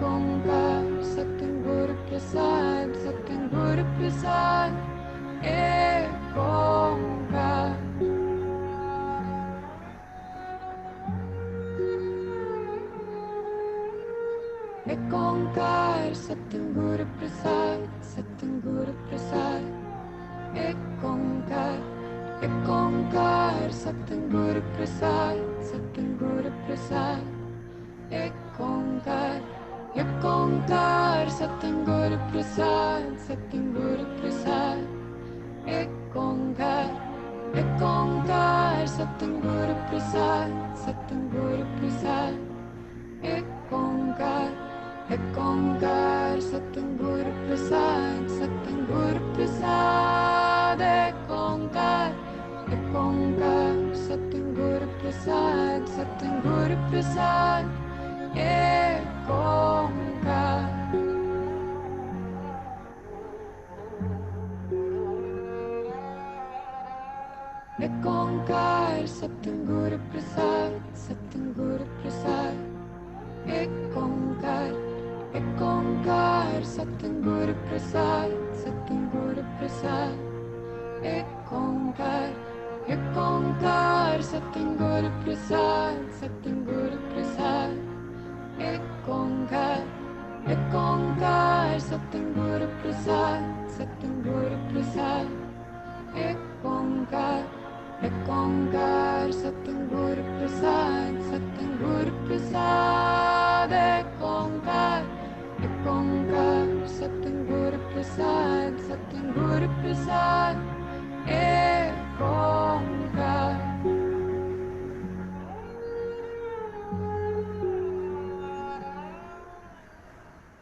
Onkar, Satyam Guru Prasad, Satyam Guru Prasad. Ek Onkar. Ek Onkar, Satyam Guru Prasad, Satyam Guru Prasad. Ek Onkar, Satyam Guru Prasad, Satyam Guru Prasad. Ek Onkar, Satyam Guru Prasad, Satyam Guru Prasad. Ek Onkar, Satyam Guru Prasad, Satyam Guru Prasad. Ek Onkar, Satyam Guru Prasad, Satyam Guru Prasad. Ek Onkar, Satyam Guru Prasad, Satyam Guru Prasad. Ek Onkar. Ek Onkar, Satyam Guru Prasad, Satyam Guru Prasad. Ek Onkar, Satyam Guru Prasad, Satyam Guru Prasad. Ek Onkar, Satyam Guru Prasad, Satyam Guru Prasad. Ek Onkar, Satyam Guru Prasad, Satyam Guru Prasad. Ek Onkar, Satyam Guru Prasad, Satyam Guru Prasad. Ek Onkar, Satyam Guru Prasad, Satyam Guru Prasad. Ek Onkar.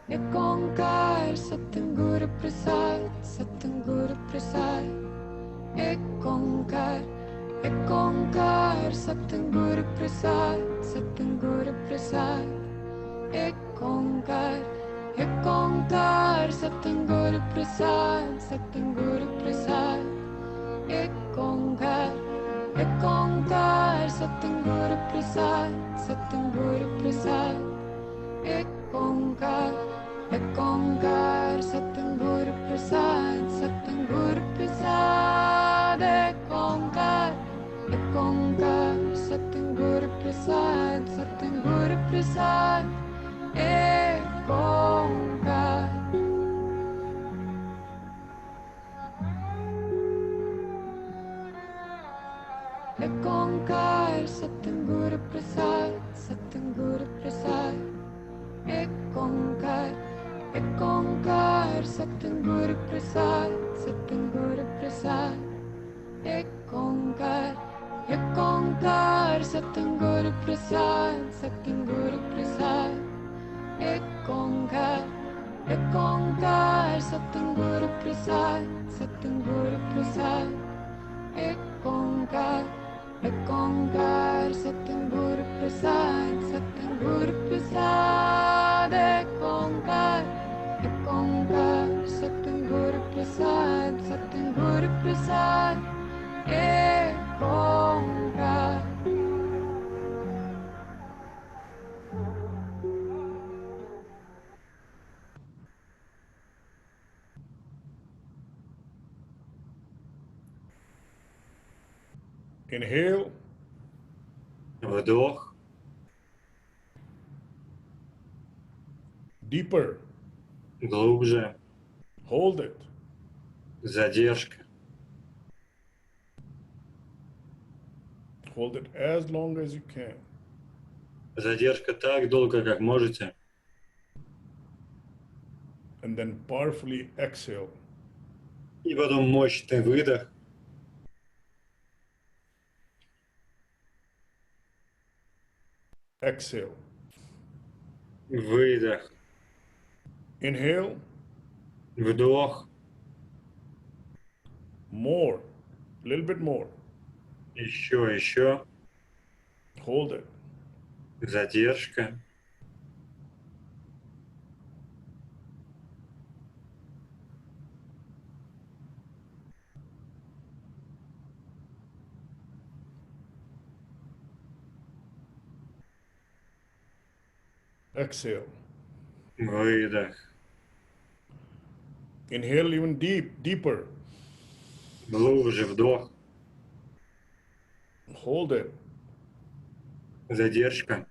Ek Onkar, Satyam Guru Prasad, Satyam Guru Prasad. Ek Onkar, Satyam Guru Prasad, Satyam Guru Prasad. Ek Onkar, Satyam Guru Prasad, Satyam Guru Prasad. Ek Onkar, Satyam Guru Prasad, Satyam Guru Prasad. Ek Onkar, Satyam Guru Prasad, Satyam Guru Prasad. Ek Onkar, Satyam Guru Prasad, Satyam Guru Prasad. Ek Onkar. ek onkar Satyam Guru Prasad, Satyam Guru Prasad, ek onkar Satyam Guru Prasad, Satyam Guru Prasad, ek onkar Satyam Guru Prasad, Satyam Guru Prasad, ek onkar Satyam Guru Prasad, Satyam Guru Prasad, ek onkar Satyam Guru Prasad, Satyam Guru Prasad, ek onkar Satyam Guru Prasad, Satyam Guru Prasad, ek onkar. Inhale, Вдох, deeper, глубже, hold it. задержка. Hold it as long as you can. Задержка так долго, как можете. And then powerfully exhale. И потом мощный выдох. Exhale. Выдох. Inhale, Вдох. more, a little bit more. Еще. Hold it. Задержка. Exhale. Выдох. Inhale even deeper. Глубже вдох. Hold it. Задержка.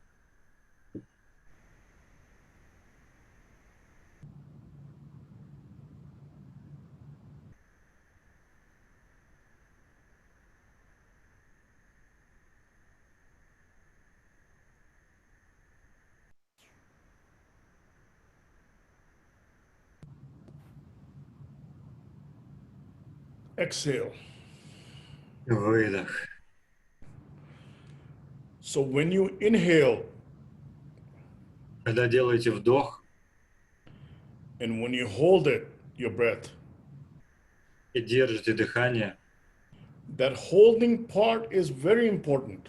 Exhale. Выдох. So when you inhale Когда делаете вдох and when you hold it, your breath, и держите дыхание, that holding part is very important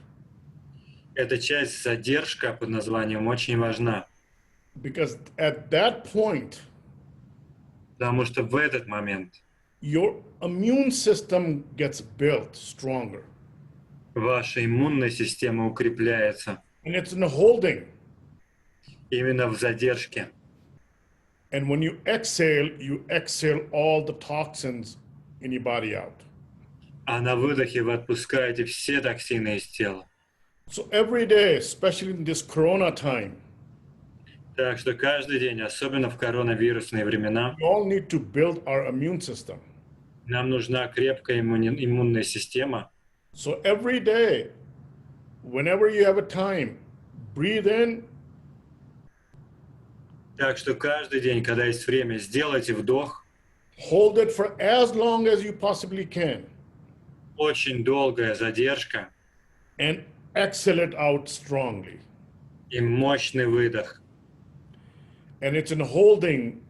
эта часть задержка под названием очень важна, because at that point, потому что в этот момент your immune system gets built stronger. ваша иммунная система укрепляется And it's in the holding. именно в задержке. And when you exhale all the toxins in your body out. А на выдохе вы отпускаете все токсины из тела. So every day, especially in this corona time, Так что каждый день, особенно в коронавирусные времена, we all need to build our immune system. нам нужна крепкая иммунная система. So every day, whenever you have a time, breathe in, Так что каждый день, когда есть время, сделайте вдох. hold it for as long as you possibly can, Очень долгая задержка and exhale it out strongly. и мощный выдох. And it's in holding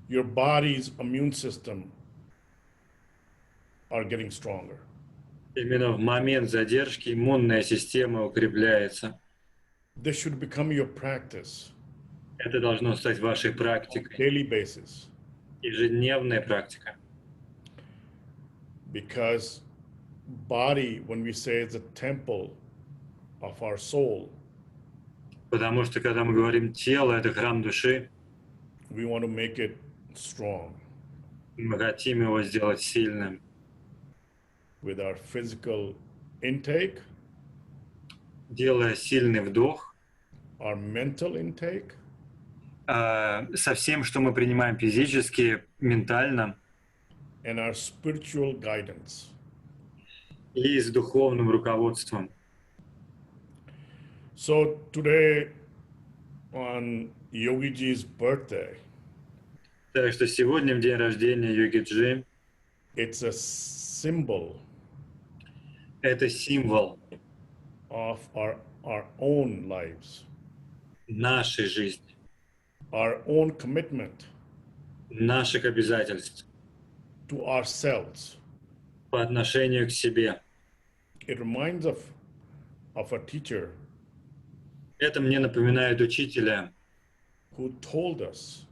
your body's immune system are getting stronger. Именно в момент задержки иммунная система укрепляется. This should become your practice, Это должно стать вашей практикой, daily basis, ежедневная практика. because body, when we say it's a temple of our soul, Потому что, когда мы говорим «тело» — это храм души, we want to make it strong мы хотим его сделать сильным. with our physical intake, Делая сильный вдох, our mental intake, со всем, что мы принимаем физически, ментально, and our spiritual guidance. и с духовным руководством. So today, on Yogiji's birthday, Так что сегодня в день рождения Йоги Джи it's a symbol это символ of our own lives, нашей жизни, our own commitment наших обязательств to ourselves. по отношению к себе. It reminds of a teacher Это мне напоминает учителя, who told us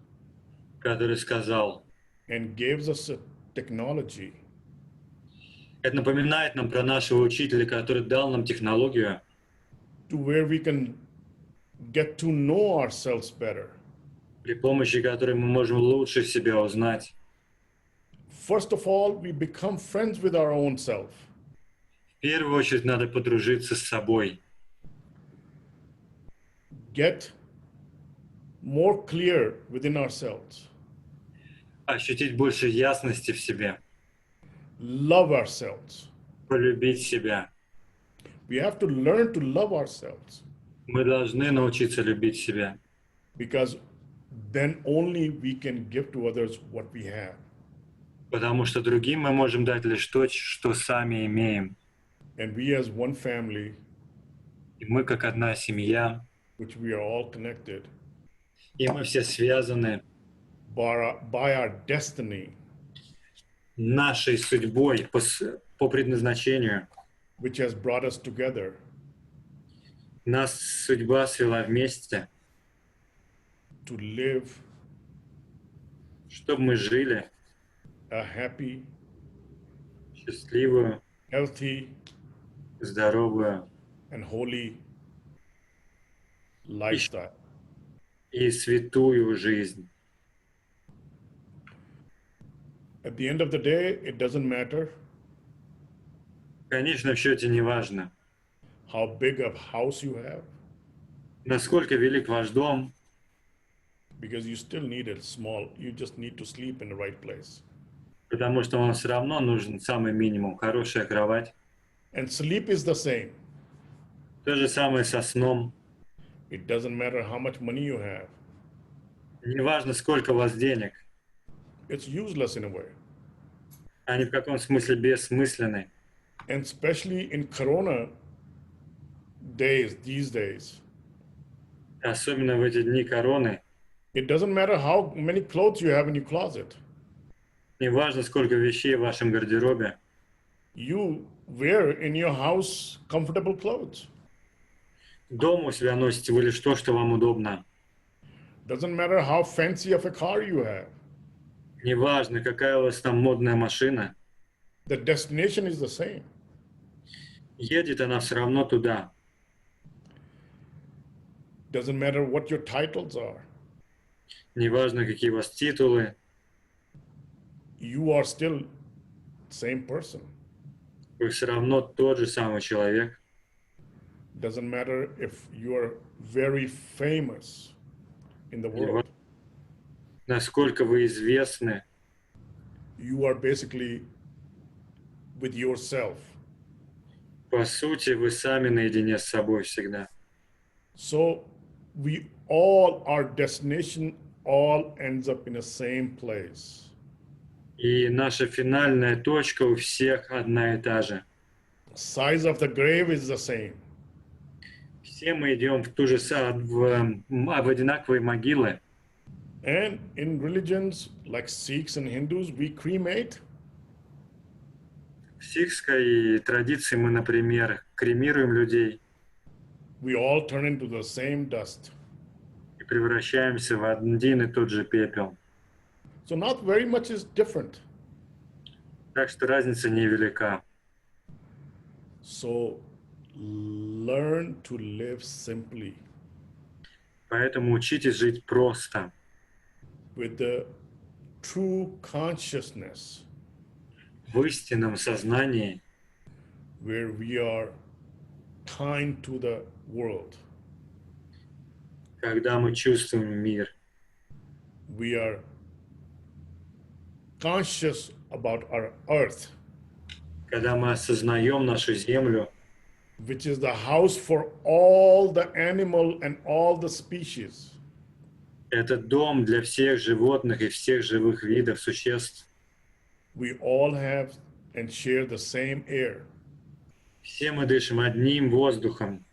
который сказал, and gives us a technology это напоминает нам про нашего учителя, который дал нам технологию, to where we can get to know ourselves better. при помощи которой мы можем лучше себя узнать. First of all, we become friends with our own self. В первую очередь надо подружиться с собой, Get more clear within ourselves. ощутить больше ясности в себе, Love ourselves. полюбить себя. We have to learn to love ourselves Мы должны научиться любить себя, because then only we can give to others what we have. потому что другим мы можем дать лишь то, что сами имеем. And we as one family, И мы как одна семья, which we are all connected и мы все связаны by our destiny, нашей судьбой по предназначению. which has brought us together, Нас судьба свела вместе, to live чтобы мы жили a happy, счастливую, healthy, здоровую and holy lifestyle. и святую жизнь. At the end of the day, it doesn't matter В конечном счете не важно, how big a house you have, насколько велик ваш дом, because you still need it small. You just need to sleep in the right place. потому что вам все равно нужен самый минимум, хорошая кровать. And sleep is the same. То же самое со сном. It doesn't matter how much money you have. Не важно, сколько у вас денег, It's useless in a way. они в каком смысле бессмысленны. And especially in Corona days, these days, Особенно в эти дни короны. it doesn't matter how many clothes you have in your closet. Не важно, сколько вещей в вашем гардеробе. You wear in your house comfortable clothes. Дома у себя носите вы лишь то, что вам удобно. Doesn't matter how fancy of a car you have. Не важно, какая у вас там модная машина. The destination is the same. Едет она все равно туда. Doesn't matter what your titles are. Не важно, какие у вас титулы. You are still same person. Вы все равно тот же самый человек. Doesn't matter if you are very famous in the world. Насколько вы известны, You are basically with yourself. по сути, вы сами наедине с собой всегда. So we all, our destination all ends up in the same place. И наша финальная точка у всех одна и та же. Size of the grave is the same. Все мы идем в ту же в одинаковые могилы. And in religions like Sikhs and Hindus, we cremate. В сикхской традиции мы, например, кремируем людей We all turn into the same dust. и превращаемся в один и тот же пепел. So not very much is different. Так что разница невелика. So learn to live simply Поэтому учитесь жить просто, with the true consciousness в истинном сознании, where we are kind to the world. когда мы чувствуем мир, We are conscious about our earth. когда мы осознаем нашу землю, which is the house for all the animal and all the species. это дом для всех животных и всех живых видов существ. We all have and share the same air. Все мы дышим одним воздухом.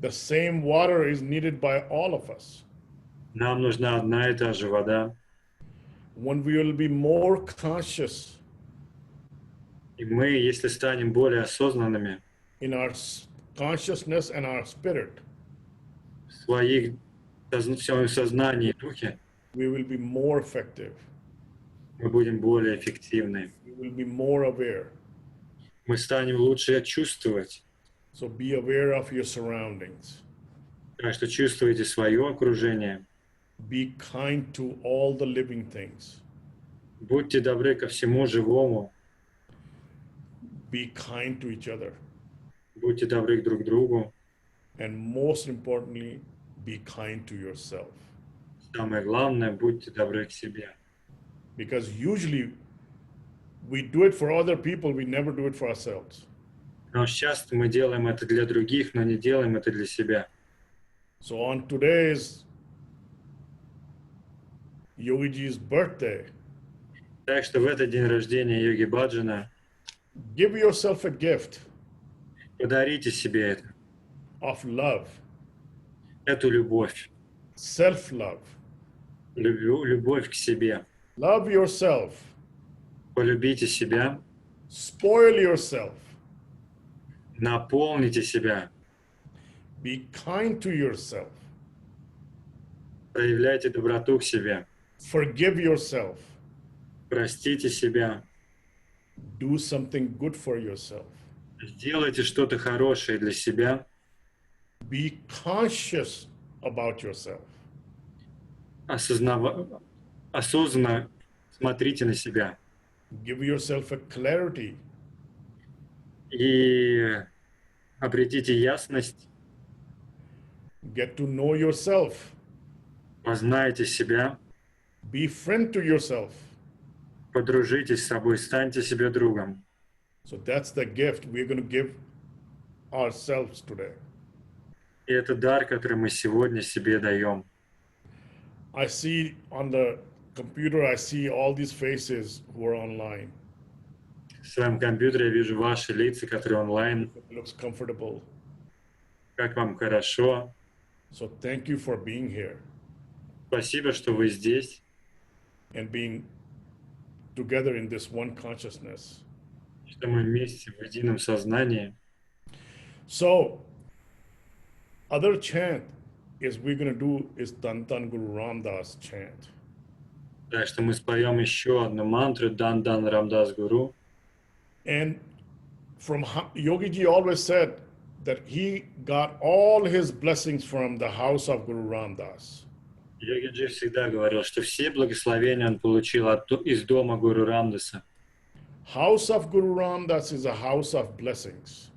The same water is needed by all of us. Нам нужна одна и та же вода. When we will be more conscious И мы, если станем более осознанными in our consciousness and our spirit, в своем сознании и духе, we will be more effective. мы будем более эффективны. We will be more aware. Мы станем лучше чувствовать. So be aware of your surroundings. Так что чувствуйте свое окружение. Be kind to all the living things. Будьте добры ко всему живому. Be kind to each other. Будьте добры друг к другу. And most importantly, be kind to yourself. Самое главное, будьте добры к себе. Because usually we do it for other people, we never do it for ourselves. Но часто мы делаем это для других, но не делаем это для себя. So on today's Yogiji's birthday, Так что в этот день рождения Йоги Баджана give yourself a gift подарите себе это, of love, эту любовь, self-love. любовь к себе. Love yourself. Полюбите себя, Spoil yourself. наполните себя, Be kind to yourself. проявляйте доброту к себе, Forgive yourself. простите себя, Do something good for yourself. сделайте что-то хорошее для себя, Be conscious about yourself. осознанно смотрите на себя Give yourself a clarity. и обретите ясность, Get to know yourself. познайте себя, Be friend to yourself. подружитесь с собой, станьте себе другом. So that's the gift we're going to give ourselves today. И это дар, который мы сегодня себе даем. I see on the computer, I see all these faces who are online. В своем компьютере я вижу ваши лица, которые онлайн. It looks comfortable. Как вам хорошо. So thank you for being here Спасибо, что вы здесь. and being together in this one consciousness. Что мы вместе в едином сознании. So, other chant is we're going to do is Tan Tan Guru Ramdas chant. Так что мы споем еще одну мантру Дан Дан Рамдас Гуру. And from Yogiji always said that he got all his blessings from the house of Guru Ramdas. Йогиджи всегда говорил, что все благословения он получил из дома Гуру Рамдаса. House of Guru Ramdas is a house of blessings.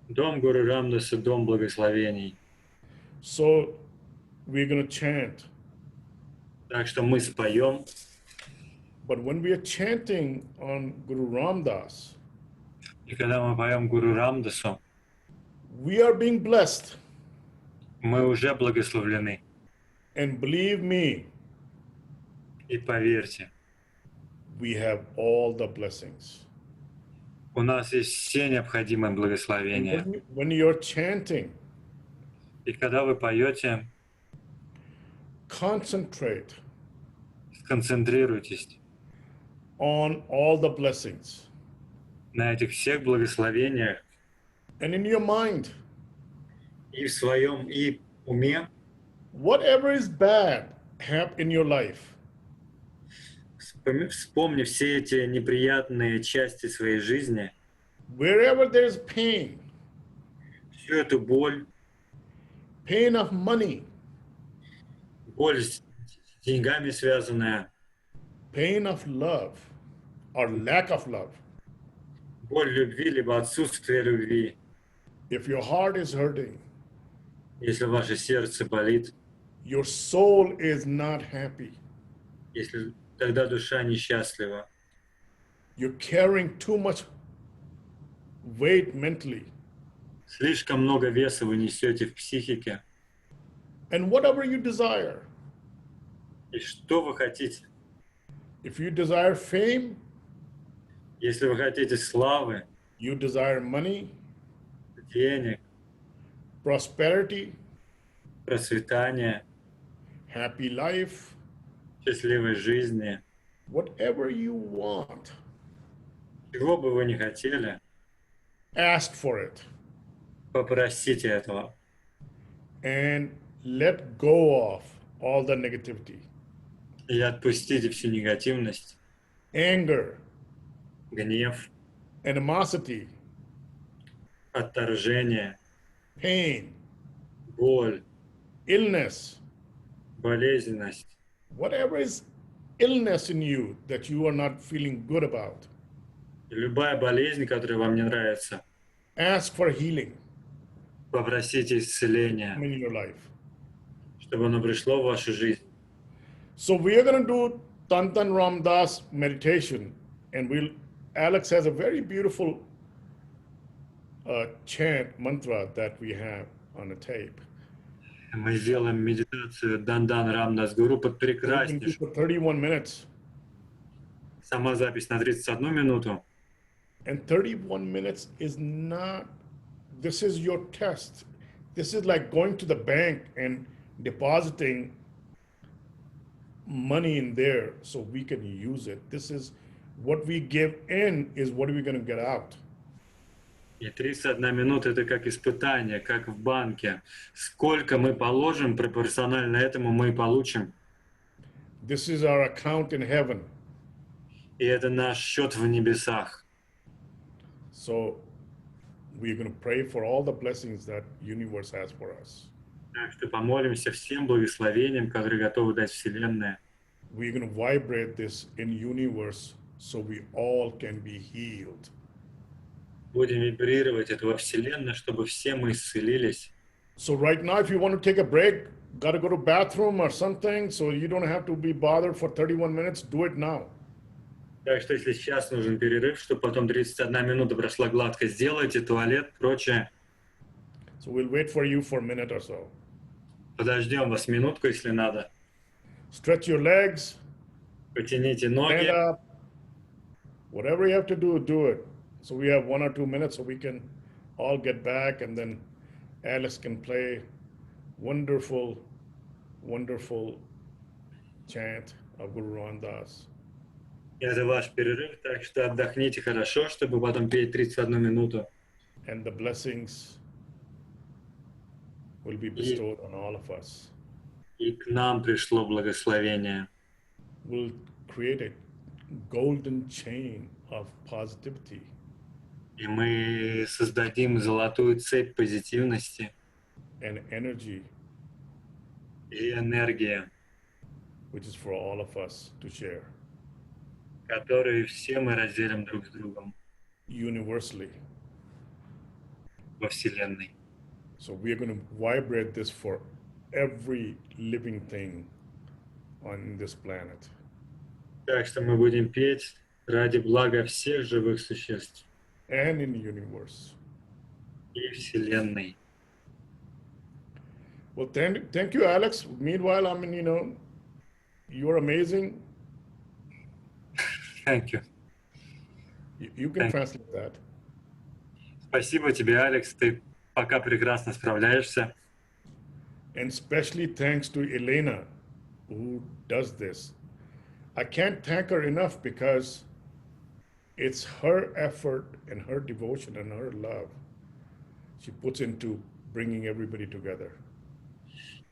Дом Гуру Рамдаса – дом благословений. So we're going to chant. Так что мы споем. But when we are chanting on Guru Ramdas, И когда мы поем Гуру Рамдасу, we are being blessed. мы уже благословлены. And believe me, И поверьте, we have all the blessings. у нас есть все необходимые благословения. When you're chanting, И когда вы поете, concentrate сконцентрируйтесь on all the blessings. на этих всех благословениях And in your mind, и в своем и уме. whatever is bad in your life, Вспомни все эти неприятные части своей жизни, wherever there's pain, всю эту боль, pain of money, боль с деньгами связанная, pain of love, or lack of love. боль любви, либо отсутствие любви. If your heart is hurting, Если ваше сердце болит, your soul is not happy, если тогда душа несчастлива, you're carrying too much weight mentally. Слишком много веса вы несете в психике. And whatever you desire, И что вы хотите? if you desire fame, Если вы хотите славы, you desire money, денег, prosperity, процветания, happy life, счастливой жизни, whatever you want, чего бы вы ни хотели, ask for it попросите этого. and let go of all the negativity, И отпустите всю негативность, anger, гнев, animosity, отторжение, pain, боль, illness, болезненность. whatever is illness in you that you are not feeling good about, И любая болезнь, которая вам не нравится, ask for healing попросите исцеления, in your life. чтобы оно пришло в вашу жизнь. So we are going to do Tantan Ramdas meditation, and Alex has a very beautiful chant mantra that we have on a tape. Мы сделаем медитацию Дандан Рамдас Гуру под We can do прекраснейшую. for 31 minutes. Сама запись на 31 минуту. And 31 minutes is not, this is your test. This is like going to the bank and depositing money in there so we can use it. This is what we give in is what are we going to get out. И 31 минута – это как испытание, как в банке. Сколько мы положим, пропорционально этому мы и получим. This is our account in heaven. И это наш счет в небесах. So we're going to pray for all the blessings that universe has for us. Так что помолимся всем благословениям, которые готовы дать Вселенная. We're going to vibrate this in universe so we all can be healed. Будем вибрировать это во Вселенной, чтобы все мы исцелились. So right now, if you want to take a break, got to go to bathroom or something, so you don't have to be bothered for 31 minutes, do it now. Так что если сейчас нужен перерыв, чтобы потом 31 минута прошла гладко, сделайте туалет, прочее. So we'll wait for you for a minute or so. Подождем вас минутку, если надо. Stretch your legs, Потяните stand ноги. up. Whatever you have to do it. So we have 1 or 2 minutes so we can all get back and then Alice can play wonderful, wonderful chant of Guru Ramdas. Это ваш перерыв, так что отдохните хорошо, чтобы потом петь 31 минуту. And the blessings will be bestowed on all of us. И к нам пришло благословение. We'll create a golden chain of positivity. И мы создадим золотую цепь позитивности And energy, и энергии, which is for all of us to share которые все мы разделим друг с другом universally. во Вселенной. So we are going to vibrate this for every living thing on this planet. Так что мы будем петь ради блага всех живых существ And in the universe. и Вселенной. Well, thank you, Alex. Meanwhile, I mean, you're amazing. Thank you. You can translate that. Спасибо тебе, Алекс. Ты пока прекрасно справляешься. And especially thanks to Elena, who does this. I can't thank her enough because it's her effort and her devotion and her love she puts into bringing everybody together.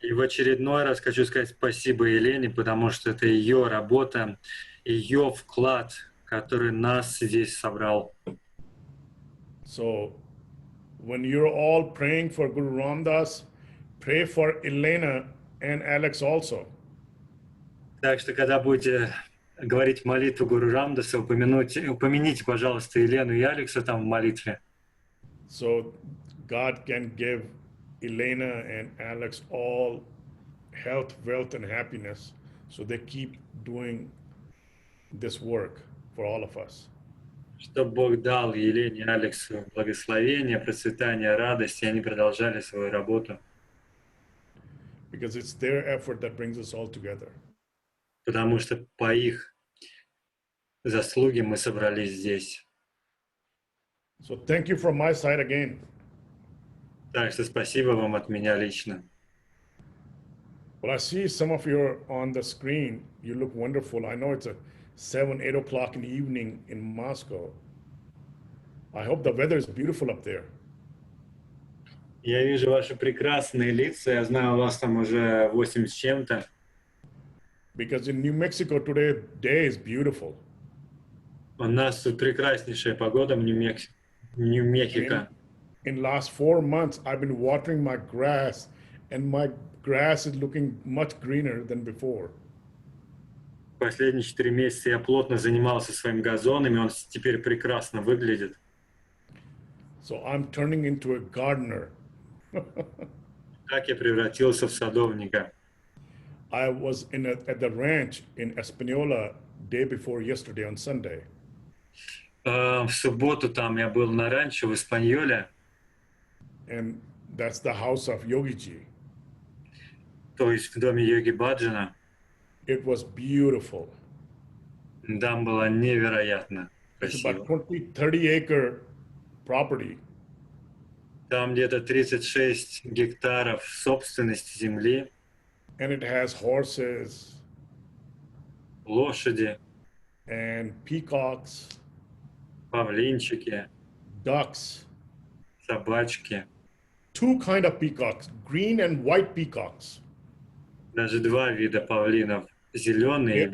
И в очередной раз хочу сказать спасибо Елене, потому что это ее работа, ее вклад, который нас здесь собрал. So when you're all praying for Guru Ramdas, pray for Elena and Alex also. Так что, когда будете говорить молитву Гуру Рамдаса, упомяните, пожалуйста, Елену и Алекса там в молитве. So God can give Elena and Alex all health, wealth, and happiness so they keep doing this work for all of us. Чтобы Бог дал Елене и Алексу благословение, процветание, радость, и они продолжали свою работу, because it's their effort that brings us all together. потому что по их заслуге мы собрались здесь. So thank you from my side again. Так что спасибо вам от меня лично. Well, I see some of you on the screen. You look wonderful. I know it's a 7, 8 o'clock in the evening in Moscow. I hope the weather is beautiful up there. Я вижу ваши прекрасные лица, я знаю, у вас там уже 8 с чем-то. Because in New Mexico today, day is beautiful. У нас тут прекраснейшая погода в And Нью-Мехико. in last 4 months, I've been watering my grass, and my grass is looking much greener than before. Последние 4 месяца я плотно занимался своим газоном, и он теперь прекрасно выглядит. So I'm turning into a gardener. Так я превратился в садовника. I was at the ranch in Espanola day before yesterday on Sunday. В субботу там я был на ранчо в Испаньоле, And that's the house of Yogiji. то есть в доме йоги Баджана. It was beautiful. Там было невероятно It's красиво. about 30 acre property. Там где-то 36 гектаров собственности земли, And it has horses лошади, and peacocks, павлинчики, ducks, собачки. 2 kind of peacocks, green and white peacocks. Даже 2 вида павлинов, зеленый и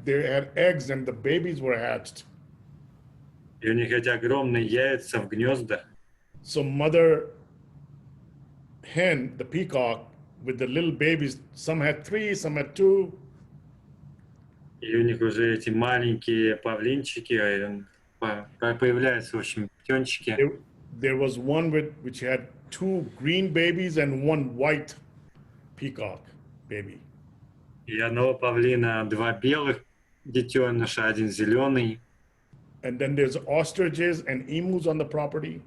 They had eggs and the babies were hatched. И у них эти огромные яйца в гнездах. So mother hen, the peacock, with the little babies, some had 3, some had 2. И у них уже эти маленькие павлинчики, появляются, в общем, птенчики. There was one which had 2 green babies and 1 white peacock baby. И одного павлина 2 белых детеныша, 1 зеленый. And then there's ostriches and emus on the property.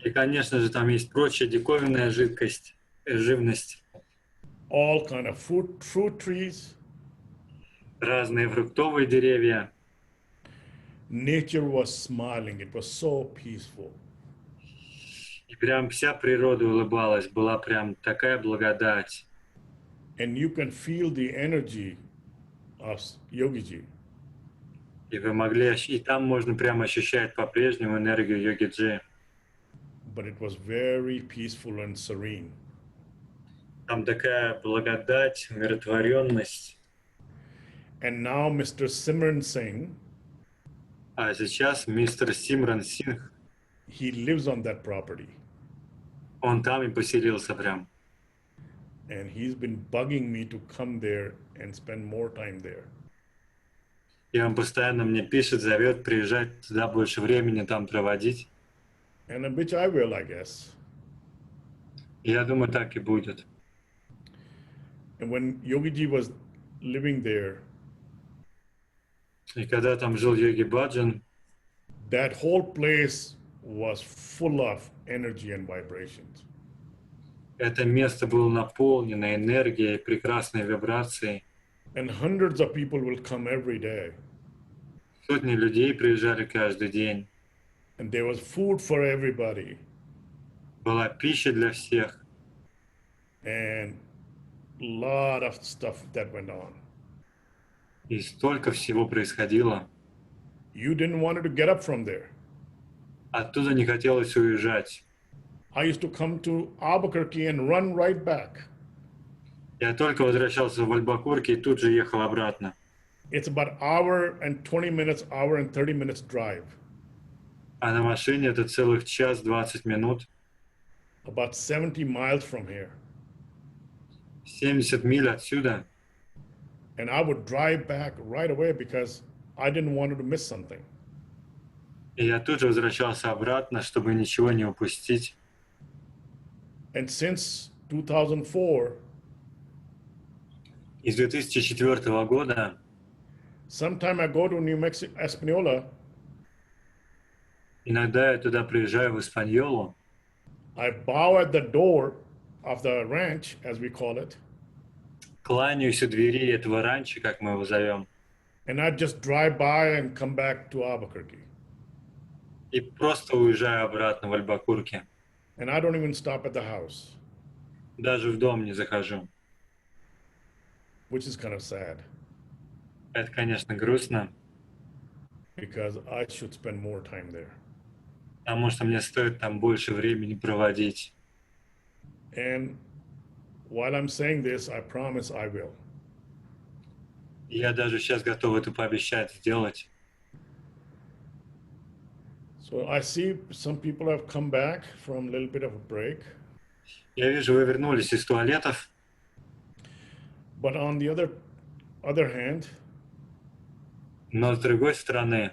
И, конечно же, там есть прочая диковинная живность. All kind of fruit trees. Разные фруктовые деревья. Nature was smiling. It was so peaceful. И прям вся природа улыбалась, была прям такая благодать. And you can feel the energy of Yogiji. И вы могли, и там можно прямо ощущать по-прежнему энергию йоги-джи. But it was very peaceful and serene. Там такая благодать, умиротворенность. And now Mr. Simran Singh, А сейчас мистер Симран Сингх, he lives on that property. он там и поселился прям. And he's been bugging me to come there and spend more time there. И он постоянно мне пишет, зовет приезжать туда больше времени там проводить. And which I will, I guess. И я думаю, так и будет. And when Yogiji was living there, И когда там жил йоги Баджан, that whole place was full of energy and vibrations. это место было наполнено энергией, прекрасной вибрацией. And hundreds of people will come every day. Сотни людей приезжали каждый день. And there was food for everybody. Была пища для всех. And a lot of stuff that went on. И столько всего происходило. You didn't want to get up from there. Оттуда не хотелось уезжать. I used to come to Albuquerque and run right back. Я только возвращался в Альбакурке и тут же ехал обратно. It's about hour and 20 minutes, hour and 30 minutes drive. А на машине это целых час 20 минут. About 70 miles from here. 70 миль отсюда. And I would drive back right away because I didn't want to miss something. И я тут же возвращался обратно, чтобы ничего не упустить. And since 2004, И с 2004 года Sometime I go to New Mexico, Espanola, Иногда я туда приезжаю в Испаньолу, I bow at the door of the ranch, as we call it, кланяюсь у двери этого ранчо, как мы его зовем, and I just drive by and come back to Albuquerque. и просто уезжаю обратно в Альбакурке. And I don't even stop at the house, Даже в дом не захожу. which is kind of sad Это, конечно, грустно, because I should spend more time there. потому что мне стоит там больше времени проводить. And while I'm saying this, I promise I will. И я даже сейчас готов это пообещать сделать. So I see some people have come back from a little bit of a break, Я вижу, вы вернулись из туалетов, but on the other hand, но с другой стороны,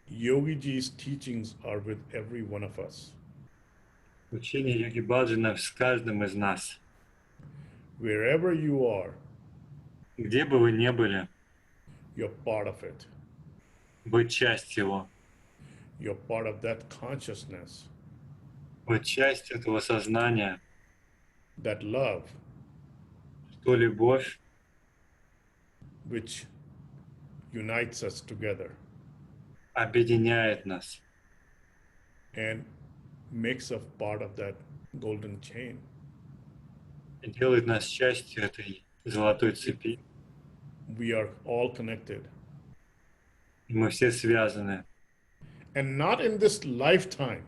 Yogi Ji's teachings are with every one of us. учение йоги Баджана с каждым из нас. Wherever you are, Где бы вы ни были, you're part of it. быть частью его, You're part of that consciousness, быть частью этого сознания, that love, что любовь, which unites us together объединяет нас and makes us part of that golden chain. и делает нас частью этой золотой цепи. We are all connected. И мы все связаны. And not in this lifetime,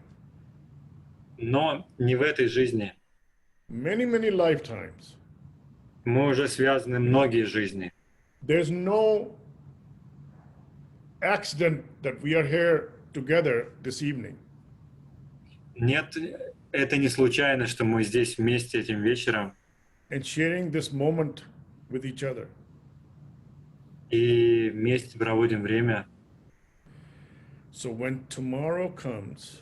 Но не в этой жизни. many, many lifetimes. Мы уже связаны многие жизни. There's no accident that we are here together this evening. Нет, это не случайно, что мы здесь вместе этим вечером And sharing this moment with each other. и вместе проводим время. So when tomorrow comes,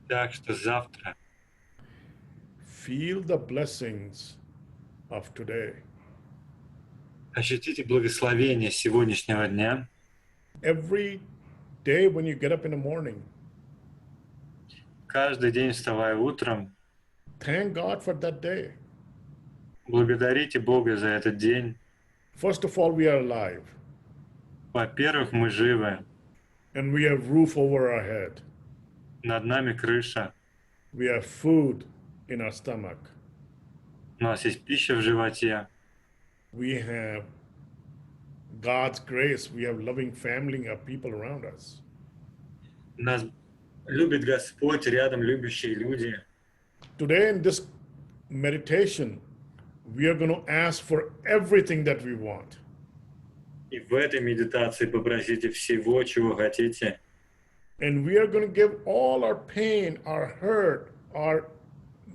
Так что завтра feel the blessings of today. ощутите благословение сегодняшнего дня. Every day when you get up in the morning, Каждый день, вставая утром, thank God for that day. благодарите Бога за этот день. First of all, we are alive Во-первых, мы живы, and we have roof over our head. над нами крыша, We have food in our stomach. у нас есть пища в животе, We have God's grace. We have loving family of people around us. нас любит Господь, рядом любящие люди. Today in this meditation, we are going to ask for everything that we want. И в этой медитации попросите всего, чего хотите. And we are going to give all our pain, our hurt, our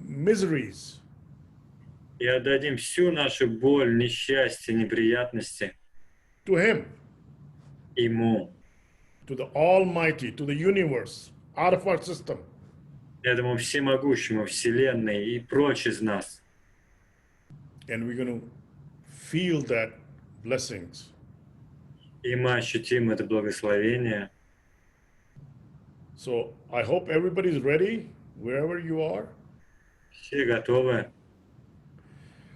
miseries И отдадим всю нашу боль, несчастье, неприятности to Him, Ему, to the Almighty, to the universe, out of our system. этому всемогущему, Вселенной и прочь из нас. And we're going to feel that blessings. И мы ощутим это благословение. So I hope everybody's ready, wherever you are. Все готовы.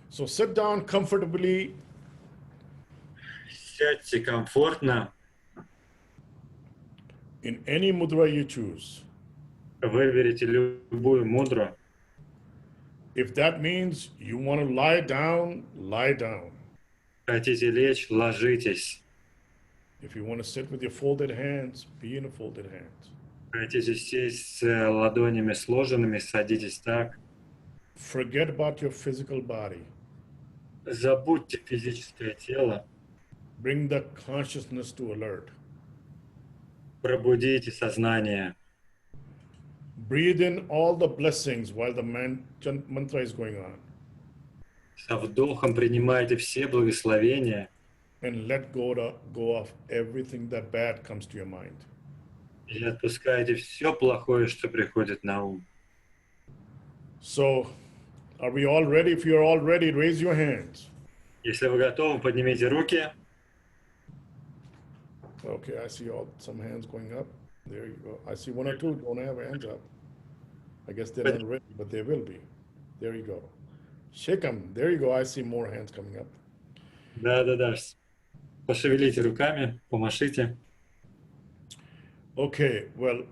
So sit down comfortably. Сядьте комфортно. In any mudra you choose. Выберите любую мудру. If that means you want to lie down, lie down. Хотите лечь, ложитесь. If you want to sit with your folded hands, be in a folded hands. Хотите сесть с ладонями сложенными, садитесь так. Forget about your physical body. Забудьте физическое тело. Bring the consciousness to alert. Пробудите сознание. Breathe in all the blessings while the mantra is going on. Со вдохом принимайте все благословения And let go of everything that bad comes to your mind. и отпускайте все плохое, что приходит на ум. So, are we all ready? If you're all ready, raise your hands. Если вы готовы, поднимите руки. Okay, I see some hands going up. There you go. I see one or two don't have hands up. I guess they're not ready, but they will be. There you go. Shake them. There you go. I see more hands coming up. Да. Пошевелите руками, помашите. Okay, well,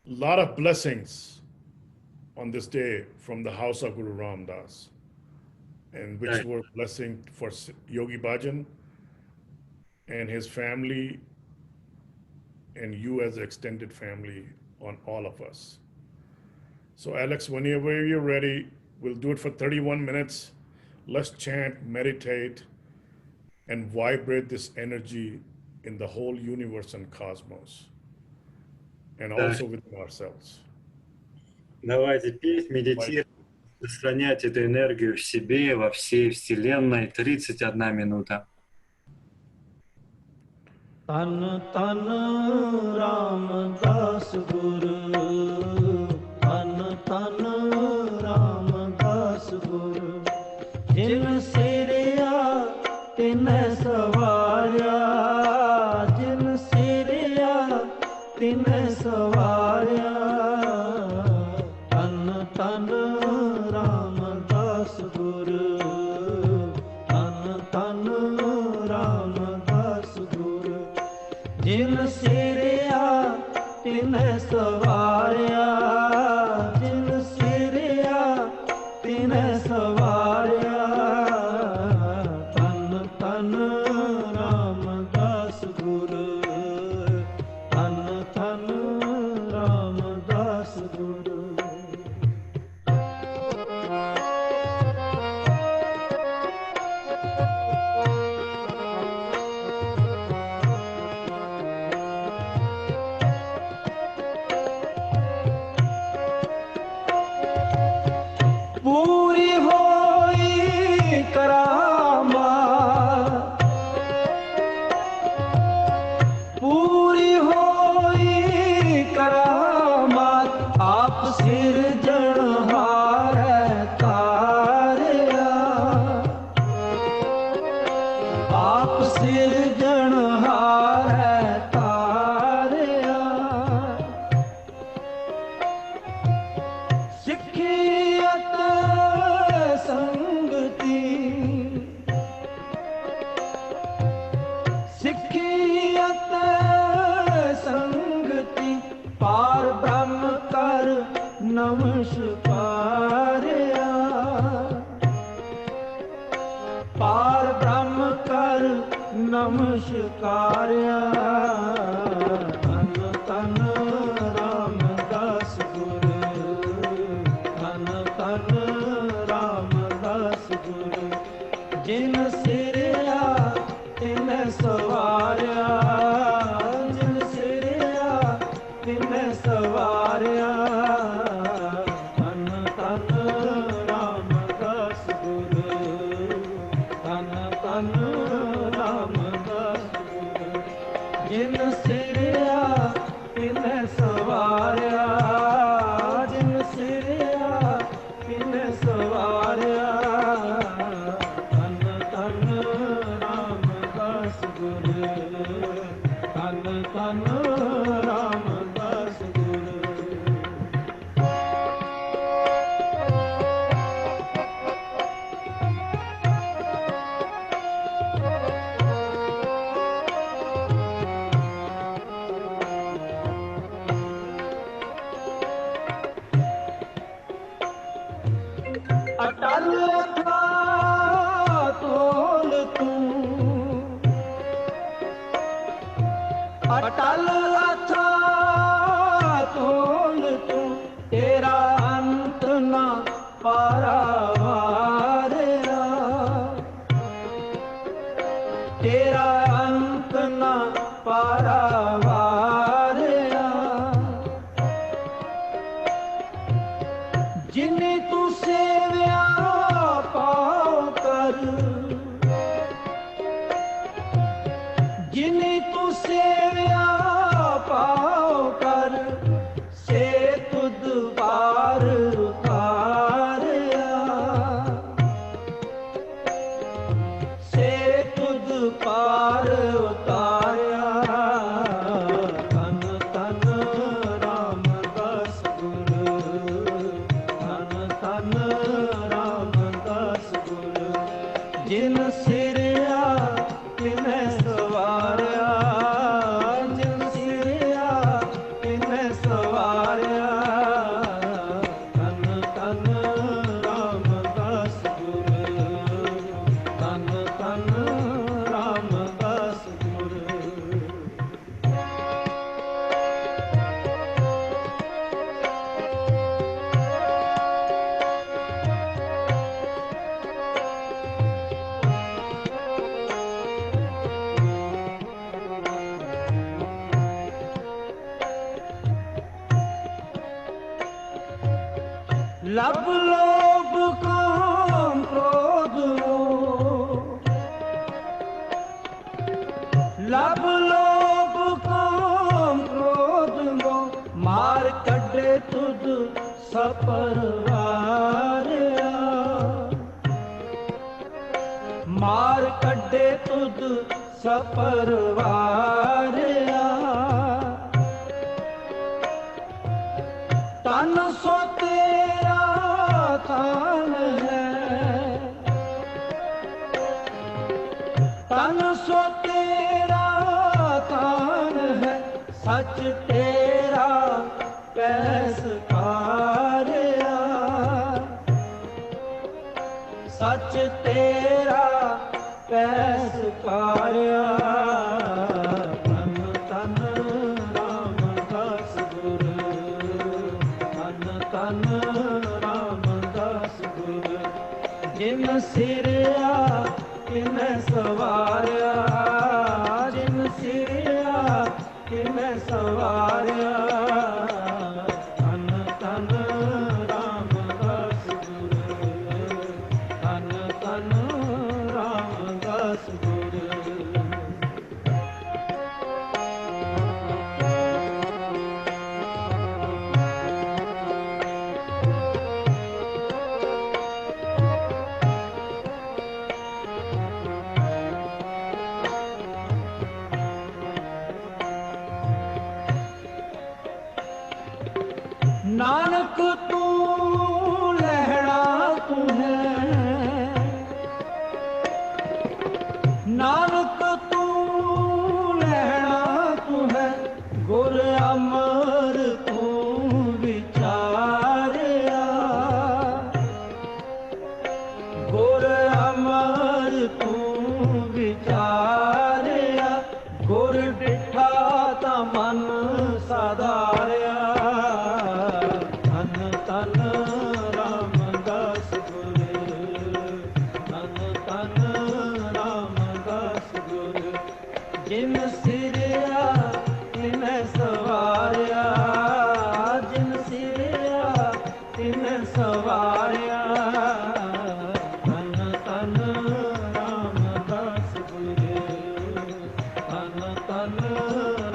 a lot of blessings on this day from the house of Guru Ram Das, and which Right. were blessing for Yogi Bhajan and his family and you as extended family on all of us. So Alex, whenever you're ready, we'll do it for 31 minutes. Let's chant, meditate, and vibrate this energy in the whole universe and cosmos, and also within ourselves. Давайте петь, медитировать, сохранять эту энергию в себе, во всей Вселенной. 31 минута. ਤਨ ਤਨ ਰਾਮਦਾਸ ਗੁਰ ਤਨ ਤਨ ਰਾਮਦਾਸ ਗੁਰ ਜਿਨ ਸਿਰਿਆ ਤਿਨੈ ਸਵਾਰਿਆ ਜਿਨ ਸਿਰਿਆ ਤਿਨੈ ਸਵਾਰਿਆ ਤਨ ਤਨ ਰਾਮਦਾਸ ਗੁਰ ਤਨ ਤਨ ਰਾਮਦਾਸ ਗੁਰ ਜਿਨ ਸਿਰਿਆ ਤਿਨੈ ਸਵਾਰਿਆ ਜਿਨ ਸਿਰਿਆ ਤਿਨੈ ਸਵਾਰਿਆ ਤਨ ਤਨ ਰਾਮਦਾਸ ਗੁਰ ਤਨ ਤਨ ਰਾਮਦਾਸ ਗੁਰ ਪੂਰੀ ਹੋਈ ਕਰਾਮਾਤ ਪੂਰੀ ਹੋਈ ਕਰਾਮਾਤ ਆਪ ਸਿਰਜਣਹਾਰ ਹੈ ਤਾਰਿਆ ਆਪ ਸਿਰਜਣਹਾਰ ਹੈ ਤਾਰਿਆ ਸਿੱਖੀਅਤ ਸੰਗਤੀ ਸਿੱਖੀਅਤ ਸੰਗਤੀ ਪਾਰ ਬ੍ਰਹਮ ਕਰ ਨਮਸਕਾਰਿਆ ਪਾਰ ਬ੍ਰਹਮ ਕਰ ਨਮਸਕਾਰਿਆ ਤਨ ਤਨ ਰਾਮਦਾਸ ਗੁਰ ਤਨ ਤਨ ਰਾਮਦਾਸ ਗੁਰ ਜਿਨ ਸਿਰਿਆ ਤਿਨੈ ਸਵਾਰਿਆ ਜਿਨ ਸਿਰਿਆ ਤਿਨੈ ਸਵਾਰਿਆ ਤਨ ਤਨ ਰਾਮਦਾਸ ਗੁਰ ਤਨ ਤਨ ਰਾਮਦਾਸ ਗੁਰ ਜਿਨ ਸਿਰਿਆ ਤਿਨੈ ਸਵਾਰਿਆ ਜਿਨ ਸਿਰਿਆ ਤਿਨੈ ਸਵਾਰਿਆ ਤਨ ਤਨ ਰਾਮਦਾਸ ਗੁਰ ਤਨ ਤਨ ਰਾਮਦਾਸ ਗੁਰ ਅਟਲ ਥਾ ਤੋਲ ਤੂੰ ਅਟਲ ਥਾ ਤੋਲ ਤੂੰ ਤੇਰਾ ਅੰਤ ਨਾ ਪਾਰਾਵਾਰਿਆ ਤੇਰਾ ਅੰਤ ਨਾ ਪਾਰਾਵਾਰਿਆ ਜਿਨੇ ਤੂੰ ਸੇਵਿਆ ਪਾਉ ਕਰ ਜਿਨੇ ਤੂੰ ਸੇਵਿਆ ਪਾਉ ਕਰ ਸੇ ਤੁਧ ਪਾਰ ਉਤਾਰਿਆ लब लोभ काम क्रोध मोह, लब लोभ काम क्रोध मोह, मार कढे तुझ सपरवारिया, मार कढे तुझ सपरवारिया। तन सो तेरा थान है, तन सो तेरा थान है, सच तेरा पैसकारिया, सच तेरा पैसकारिया। तन तन रामदास गुर, तन तन रामदास गुर, जिन सिरिया तिन सवारिया, जिन सिरिया तिन सवारिया। तन तन रामदास गुर, तन तन रामदास गुर। नानक तू लहरा तू है, नानक तू लहरा तू है, गुर अमर तू विचारिया, गुर अमर तू विचारिया। गुर डिठा ता मन साधारिया। तन तन रामदास गुर, तन तन रामदास गुर, जिन सिरिया तिन सवारिया, जिन सिरिया तिन सवारिया। तन तन रामदास गुर, तन तन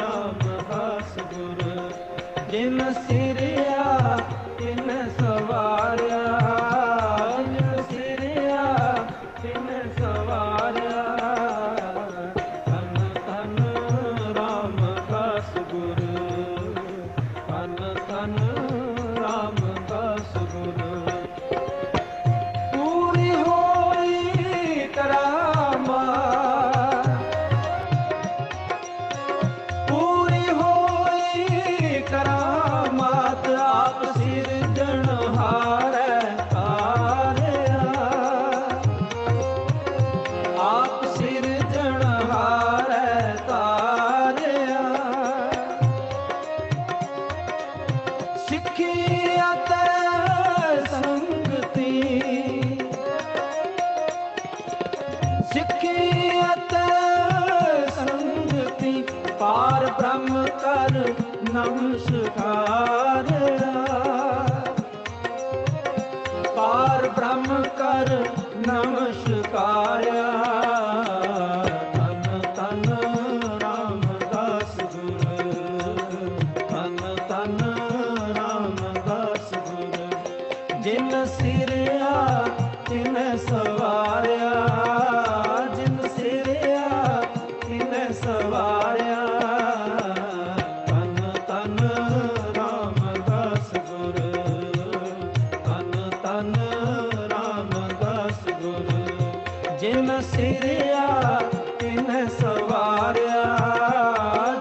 रामदास गुर, जिन सिरिया तिन सवारिया, जिन सिरिया तिन सवारिया। तन तन रामदास गुर, तन तन रामदास गुर। पूरी होई करामात, पूरी होई करामात, आप सिरजनहारै तारिया, आप सिरजनहारै तारिया। सिੱਖੀ ਅਤੇ ਸੰਗਤੀ, ਸਿੱਖੀ ਅਤੇ ਸੰਗਤੀ, ਪਾਰ ਬ੍ਰਹਮ ਕਰ ਨਮਸਕਾਰਿਆ, ਪਾਰ ਬ੍ਰਹਮ ਕਰ ਨਮਸਕਾਰਿਆ। ਤਨ ਤਨ ਰਾਮਦਾਸ ਗੁਰ, ਤਨ ਤਨ ਰਾਮਦਾਸ ਗੁਰ, ਜਿਨ ਸਿਰਿਆ ਤਿਨ ਸਵਾਰਿਆ, ਜਿਨ ਸਿਰਿਆ ਤਿਨ ਸਵਾਰਿਆ। ਤਨ ਤਨ ਰਾਮਦਾਸ ਗੁਰ, ਤਨ ਤਨ ਰਾਮਦਾਸ ਗੁਰ, ਜਿਨ ਸਿਰਿਆ ਤਿਨ ਸਵਾਰਿਆ,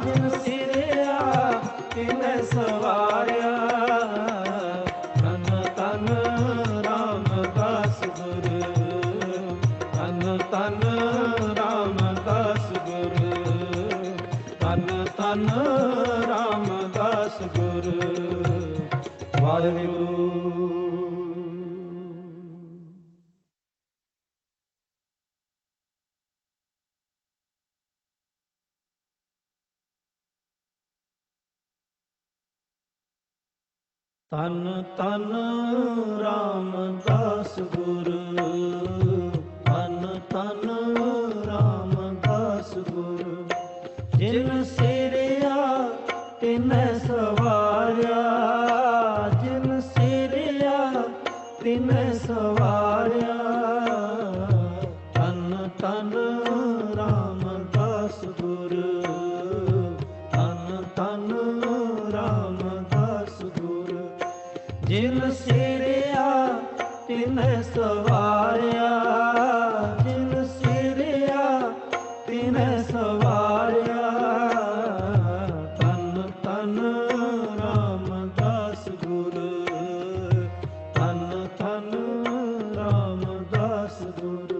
ਜਿਨ ਸਿਰਿਆ ਤਿਨ ਸਵਾਰਿਆ। ਤਨ ਤਨ ਰਾਮਦਾਸ ਗੁਰ, ਤਨ ਤਨ ਰਾਮਦਾਸ ਗੁਰ, ਤਨ ਤਨ ਰਾਮਦਾਸ ਗੁਰ। ਵਾਹਿਗੁਰੂ। ਤਨ ਤਨ ਰਾਮਦਾਸ ਗੁਰ, ਤਨ ਤਨ ਰਾਮਦਾਸ ਗੁਰ। ਜਿਨ ਸਿਰਿਆ ਤਿਨੈ ਸਵਾਰਿਆ, ਜਿਨ ਸਿਰਿਆ ਤਿਨੈ ਸਵਾਰਿਆ। ਤਨ ਤਨ ਰਾਮਦਾਸ ਗੁਰ, ਤਨ ਤਨ ਰਾਮਦਾਸ ਗੁਰ। ਜਿਨ ਸਿਰਿਆ ਤਿਨੈ ਸਵਾਰਿਆ, ਜਿਨ ਸਿਰਿਆ ਤਿਨੈ ਸਵਾਰਿਆ। ਤਨ ਤਨ ਰਾਮਦਾਸ ਗੁਰ, ਤਨ ਤਨ ਰਾਮਦਾਸ ਗੁਰ।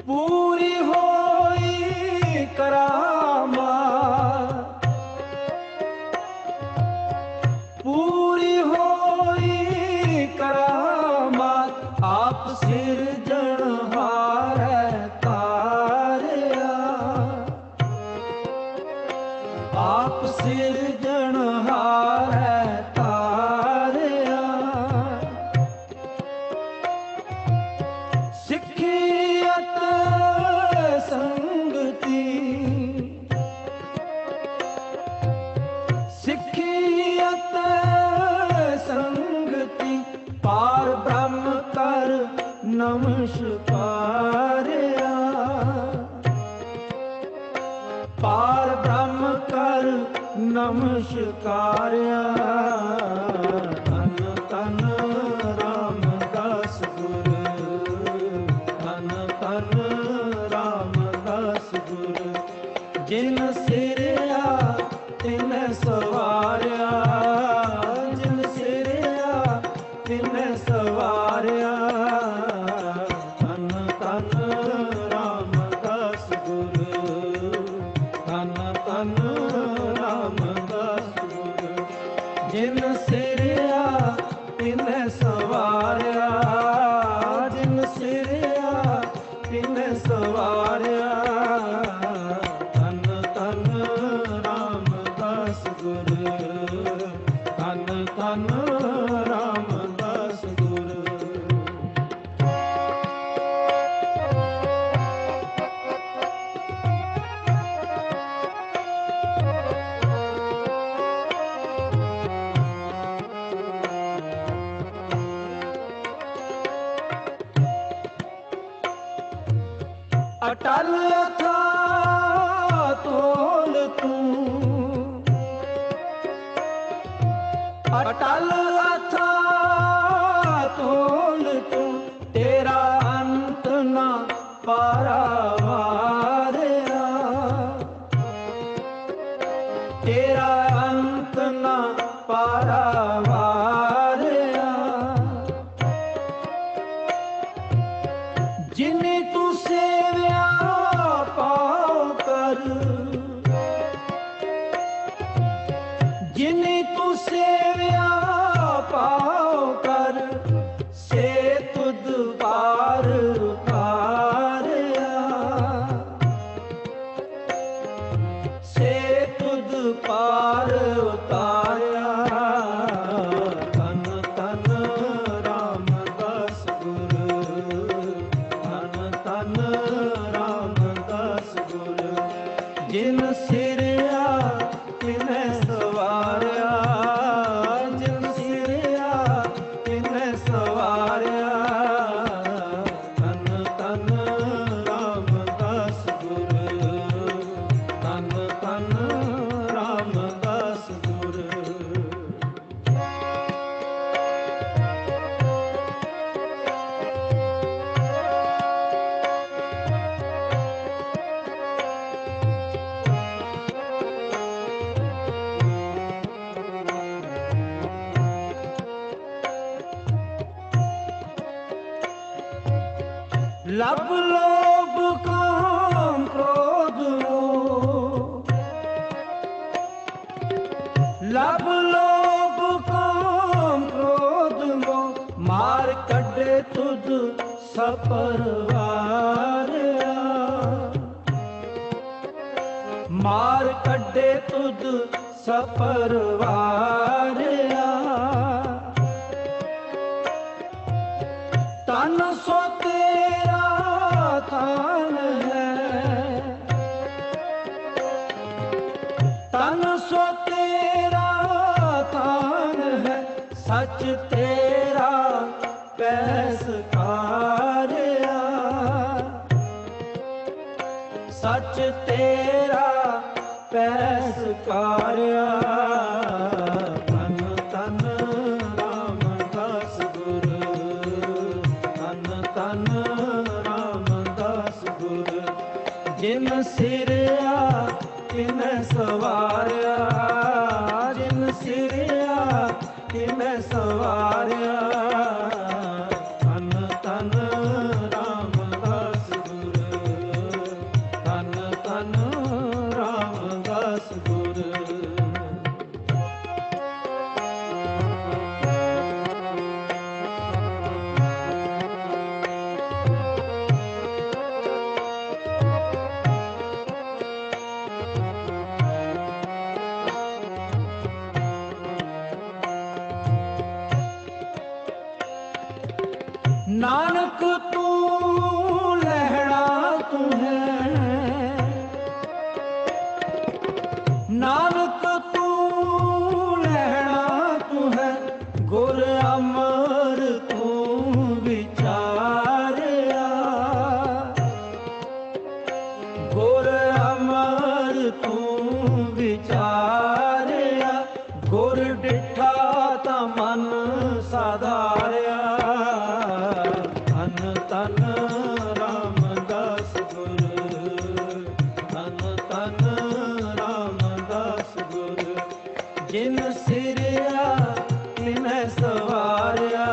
ਪੂਰੀ ਹੋਈ ਕਰਾਮਾਤ, ਪੂਰੀ ਹੋਈ ਕਰਾਮਾਤ। ਆਪ ਸਿਰਜਣਹਾਰ ਹੈ ਤਾਰਿਆ, ਆਪ ਸਿਰਜਣਹਾਰ ਹੈ ਤਾਰਿਆ। ਸਿੱਖਿਅਤ ਸੰਗਤੀ, ਸਿੱਖਿਅਤ ਸੰਗਤੀ। ਪਾਰ ਬ੍ਰਹਮ ਕਰ ਨਮਸਕਾਰਿਆ, ਪਾਰ ਬ੍ਰਹਮ ਕਰ ਨਮਸਕਾਰਿਆ। ਤਨ ਤਨ ਰਾਮਦਾਸ ਗੁਰ, ਤਨ ਤਨ ਰਾਮਦਾਸ ਗੁਰ। ਜਿਨ ਸਿਰਿਆ ਤਿਨੈ ਸਵਾਰਿਆ, ਜਿਨ ਸਿਰਿਆ ਤਿਨੈ ਸਵਾਰਿਆ। ਤਨ ਤਨ ਰਾਮਦਾਸ ਗੁਰ, ਤਨ ਤਨ ਰਾਮਦਾਸ ਗੁਰ। ਜਿਨ ਸਿਰਿਆ ਤਿਨੈ ਸਵਾਰਿਆ, ਜਿਨ ਸਿਰਿਆ ਤਿਨੈ ਸਵਾਰਿਆ। ਤਨ ਤਨ ਰਾਮਦਾਸ ਗੁਰ, ਤਨ ਤਨ ਰਾਮਦਾਸ ਗੁਰ। ਅਟਲ ਅਥਾ ਤੋਲ ਤੂੰ, ਅਟਲ ਅਥਾ ਤੋਲ ਤੂੰ। ਤੇਰਾ ਅੰਤ ਨਾ ਪਾਰਾਵਾਰਿਆ, ਤੇਰਾ ਅੰਤ ਨਾ ਪਾਰਾਵਾਰਿਆ। ਜਿਨੇ ਤੂੰ ਸੇਵਿਆ ਪਾਉ ਕਰ, ਜਿਨੇ ਤੂੰ ਸੇਵਿਆ ਪਾਉ ਕਰ। ਸੇ ਤੁਧ ਪਾਰ ਉਤਾਰਿਆ, ਸੇ ਤੁਧ ਪਾਰ ਉਤਾਰਿਆ। ਤਨ ਤਨ ਰਾਮਦਾਸ ਗੁਰ, ਤਨ ਤਨ ਰਾਮਦਾਸ ਗੁਰ। ਜਿਨ ਸਿਰਿਆ ਤਿਨੈ ਸਵਾਰਿਆ, ਜਿਨ ਸਿਰਿਆ ਤਿਨੈ ਸਵਾਰਿਆ। ਤਨ ਤਨ ਰਾਮਦਾਸ ਗੁਰ, ਤਨ ਤਨ ਰਾਮਦਾਸ ਗੁਰ। लभ लोभ काम क्रोध मोह, लभ लोभ ਸਪਰਵਾਰਿਆ ਮਾਰ ਕੱਢੇ ਤੁਧ ਸਪਰਵਾਰਿਆ ਤਨ ਸੋ ਤੇਰਾ ਥਾਨ ਹੈ ਤਨ ਸੋ ਤੇਰਾ ਥਾਨ ਹੈ ਸੱਚ ਤੇਰਾ ਪੈਸਕਾਰਿਆ ਸੱਚ ਤੇਰਾ ਪੈਸਕਾਰਿਆ ਤਨ ਤਨ ਰਾਮਦਾਸ ਗੁਰ ਤਨ ਤਨ ਰਾਮਦਾਸ ਗੁਰ ਜਿਨ ਸਿਰਿਆ ਤਿਨ ਸਵਾਰਿਆ ਜਿਨ ਸਿਰਿਆ ਤਿਨ ਸਵਾਰਿਆ ਤਨ ਤਨ ਰਾਮਦਾਸ ਗੁਰ ਤਨ ਤਨ ਰਾਮਦਾਸ ਗੁਰ ਨਾਨਕ ਤੂੰ ਲਹਿਣਾ ਤੂੰ ਹੈ ਨਾਨਕ ਤੂੰ ਲਹਿਣਾ ਤੂੰ ਹੈ ਗੁਰ ਅਮਰ ਤੂੰ ਵਿਚਾਰਿਆ ਗੁਰ ਅਮਰ ਤੂੰ ਵਿਚਾਰਿਆ ਗੁਰ ਡਿਠਾ ਤਾਂ ਮਨ ਸਾਧਾਰਿਆ ਤਨ ਤਨ ਰਾਮਦਾਸ ਗੁਰ ਤਨ ਤਨ ਰਾਮਦਾਸ ਗੁਰ ਜਿਨ ਸਿਰਿਆ ਤਿਨੈ ਸਵਾਰਿਆ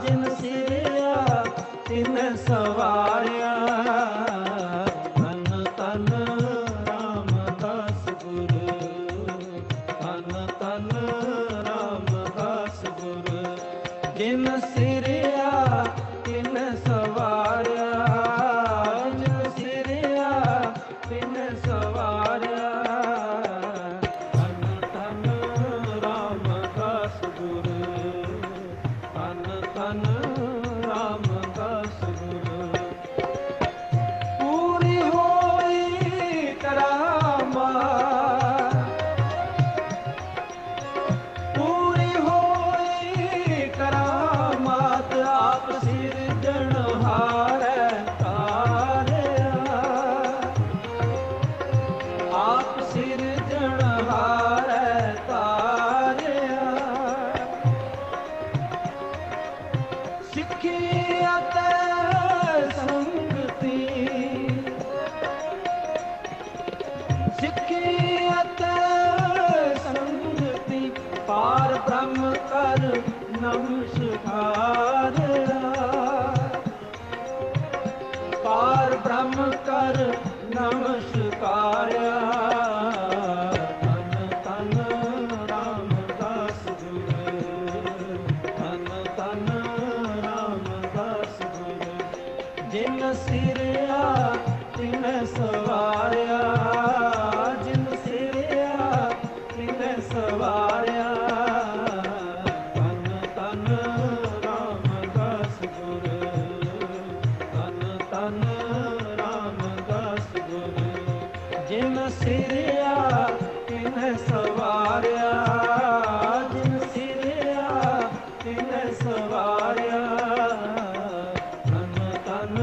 ਜਿਨ ਸਿਰਿਆ ਤਿਨੈ ਸਵਾਰਿਆ ਤਨ ਤਨ ਰਾਮਦਾਸ ਗੁਰ ਤਨ ਤਨ ਰਾਮਦਾਸ ਗੁਰ ਜਿਨ ਸਿਰਿਆ ਤਿਨ ਸਵਾਰਿਆ ਜਿਨ ਸਿਰਿਆ ਤਿਨ ਸਵਾਰਿਆ ਤਨ ਤਨ ਰਾਮਦਾਸ ਗੁਰ ਤਨ ਤਨ ਰਾਮਦਾਸ ਗੁਰ ਪੂਰੀ ਹੋਈ ਕਰਾਮਾਤ ਪੂਰੀ ਹੋਈ ਕਰਾਮਾਤ ਆਪ ਸਿਰਜਣਹਾਰੈ ਤਾਰਿਆ ਆਪ ਸਿਰਜਣਹਾਰੈ ਤਾਰਿਆ ਸਿੱਖੀ ਅਤੇ ਸੰਗਤੀ ਸਿੱਖੀ ਅਤੇ ਸੰਗਤੀ ਪਾਰ ਬ੍ਰਹਮ ਕਰ ਨਮਸਕਾਰਿਆ ਪਾਰ ਬ੍ਰਹਮ ਕਰ ਨਮਸਕਾਰਿਆ ਤਨ ਤਨ ਰਾਮਦਾਸ ਗੁਰ ਤਨ ਤਨ ਰਾਮਦਾਸ ਗੁਰ ਜਿਨ ਸਿਰਿਆ ਤਿਨ ਸਵਾਰਿਆ ਜਿਨ ਸਿਰਿਆ ਤਿਨ ਸਵਾਰਿਆ ਤਨ ਤਨ ਰਾਮਦਾਸ ਗੁਰ ਤਨ ਤਨ ਰਾਮਦਾਸ ਗੁਰ ਜਿਨ ਸਿਰਿਆ ਤਿਨ ਸਵਾਰਿਆ ਜਿਨ ਸਿਰਿਆ ਤਿਨ ਸਵਾਰਿਆ ਤਨ ਤਨ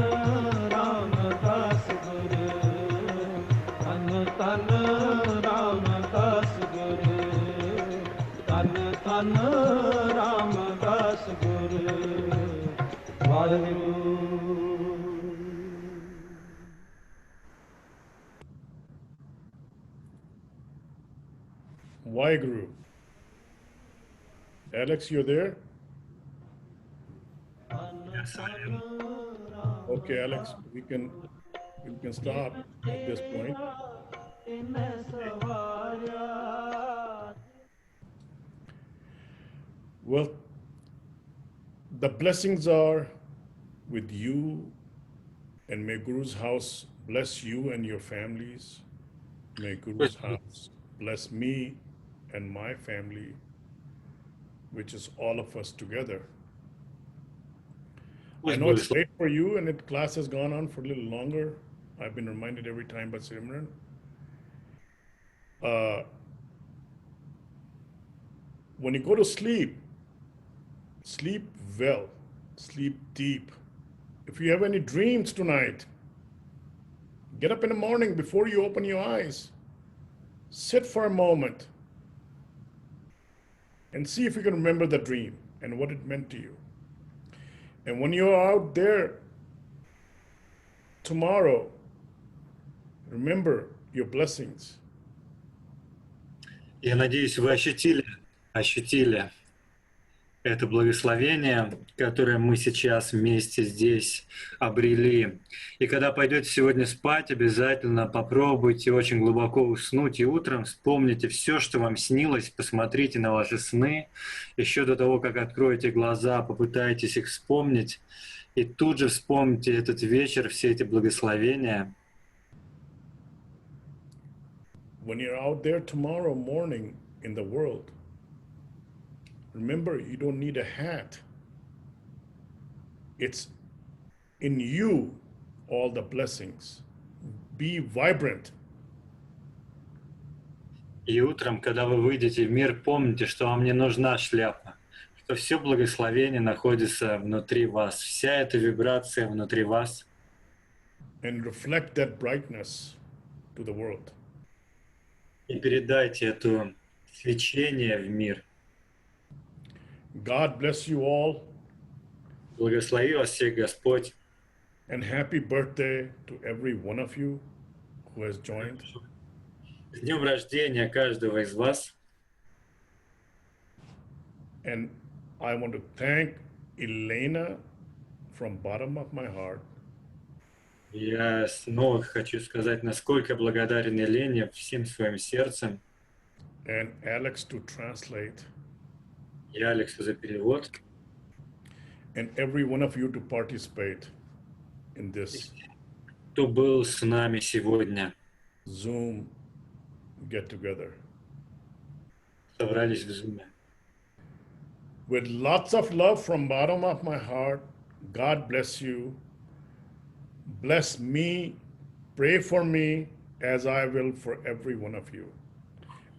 ਰਾਮਦਾਸ ਗੁਰ ਤਨ ਤਨ ਰਾਮਦਾਸ ਗੁਰ ਤਨ ਤਨ ਰਾਮਦਾਸ ਗੁਰ Waheguru Waheguru. Alex, you're there? Yes, I am. Okay, Alex, we can stop at this point. Well, the blessings are with you, and may Guru's house bless you and your families. May Guru's Пусть, house bless me and my family, which is all of us together. I пусть know it's благословит. late for you and class has gone on for a little longer. I've been reminded every time by Simran. When you go to sleep, sleep well, sleep deep. If you have any dreams tonight, get up in the morning before you open your eyes. Sit for a moment and see if you can remember the dream and what it meant to you. And when you're out there tomorrow, remember your blessings. Я надеюсь, вы ощутили это благословение, которое мы сейчас вместе здесь обрели. И когда пойдете сегодня спать, обязательно попробуйте очень глубоко уснуть. И утром вспомните все, что вам снилось, посмотрите на ваши сны. Еще до того, как откроете глаза, попытайтесь их вспомнить. И тут же вспомните этот вечер, все эти благословения. When you're out there tomorrow morning in the world, remember, you don't need a hat. It's in you, all the blessings. Be vibrant. И утром, когда вы выйдете в мир, помните, что вам не нужна шляпа, что все благословение находится внутри вас, вся эта вибрация внутри вас. And reflect that brightness to the world. И передайте это свечение в мир. God bless you all, Благослови вас всех Господь. and happy birthday to every one of you who has joined. С днем рождения каждого из вас. And I want to thank Elena from bottom of my heart. Я снова хочу сказать, насколько благодарен Елене всем своим сердцем And Alex to translate, и Алексу за перевод. and every one of you to participate in this Кто был с нами сегодня. Zoom get together. Собрались в Zoom. With lots of love from bottom of my heart, God bless you. Bless me, pray for me as I will for every one of you.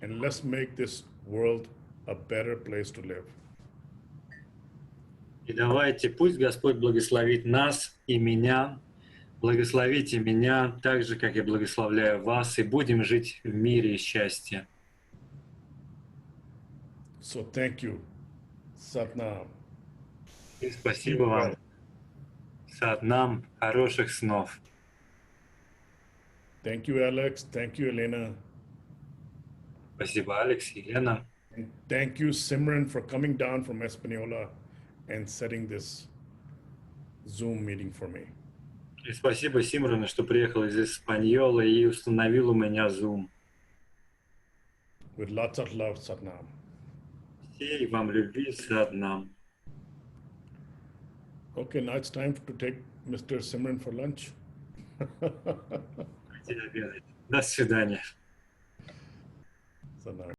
And let's make this world a better place to live. И давайте, пусть Господь благословит нас и меня. Благословите меня так же, как я благословляю вас, и будем жить в мире и счастье. So thank you. Satnam. И спасибо вам. Сатнам, хороших снов. Thank you, Alex. Thank you, Elena. Спасибо, Алекс, Елена. And thank you, Simran, for coming down from Espanola and setting this Zoom meeting for me. И спасибо Симрону, что приехал из Испаньолы и установил у меня Zoom. With lots of love, Satnam. Всей вам любви, Сатнам. Okay, now it's time to take Mr. Simran for lunch. Хотите обедать? До свидания. Satnam.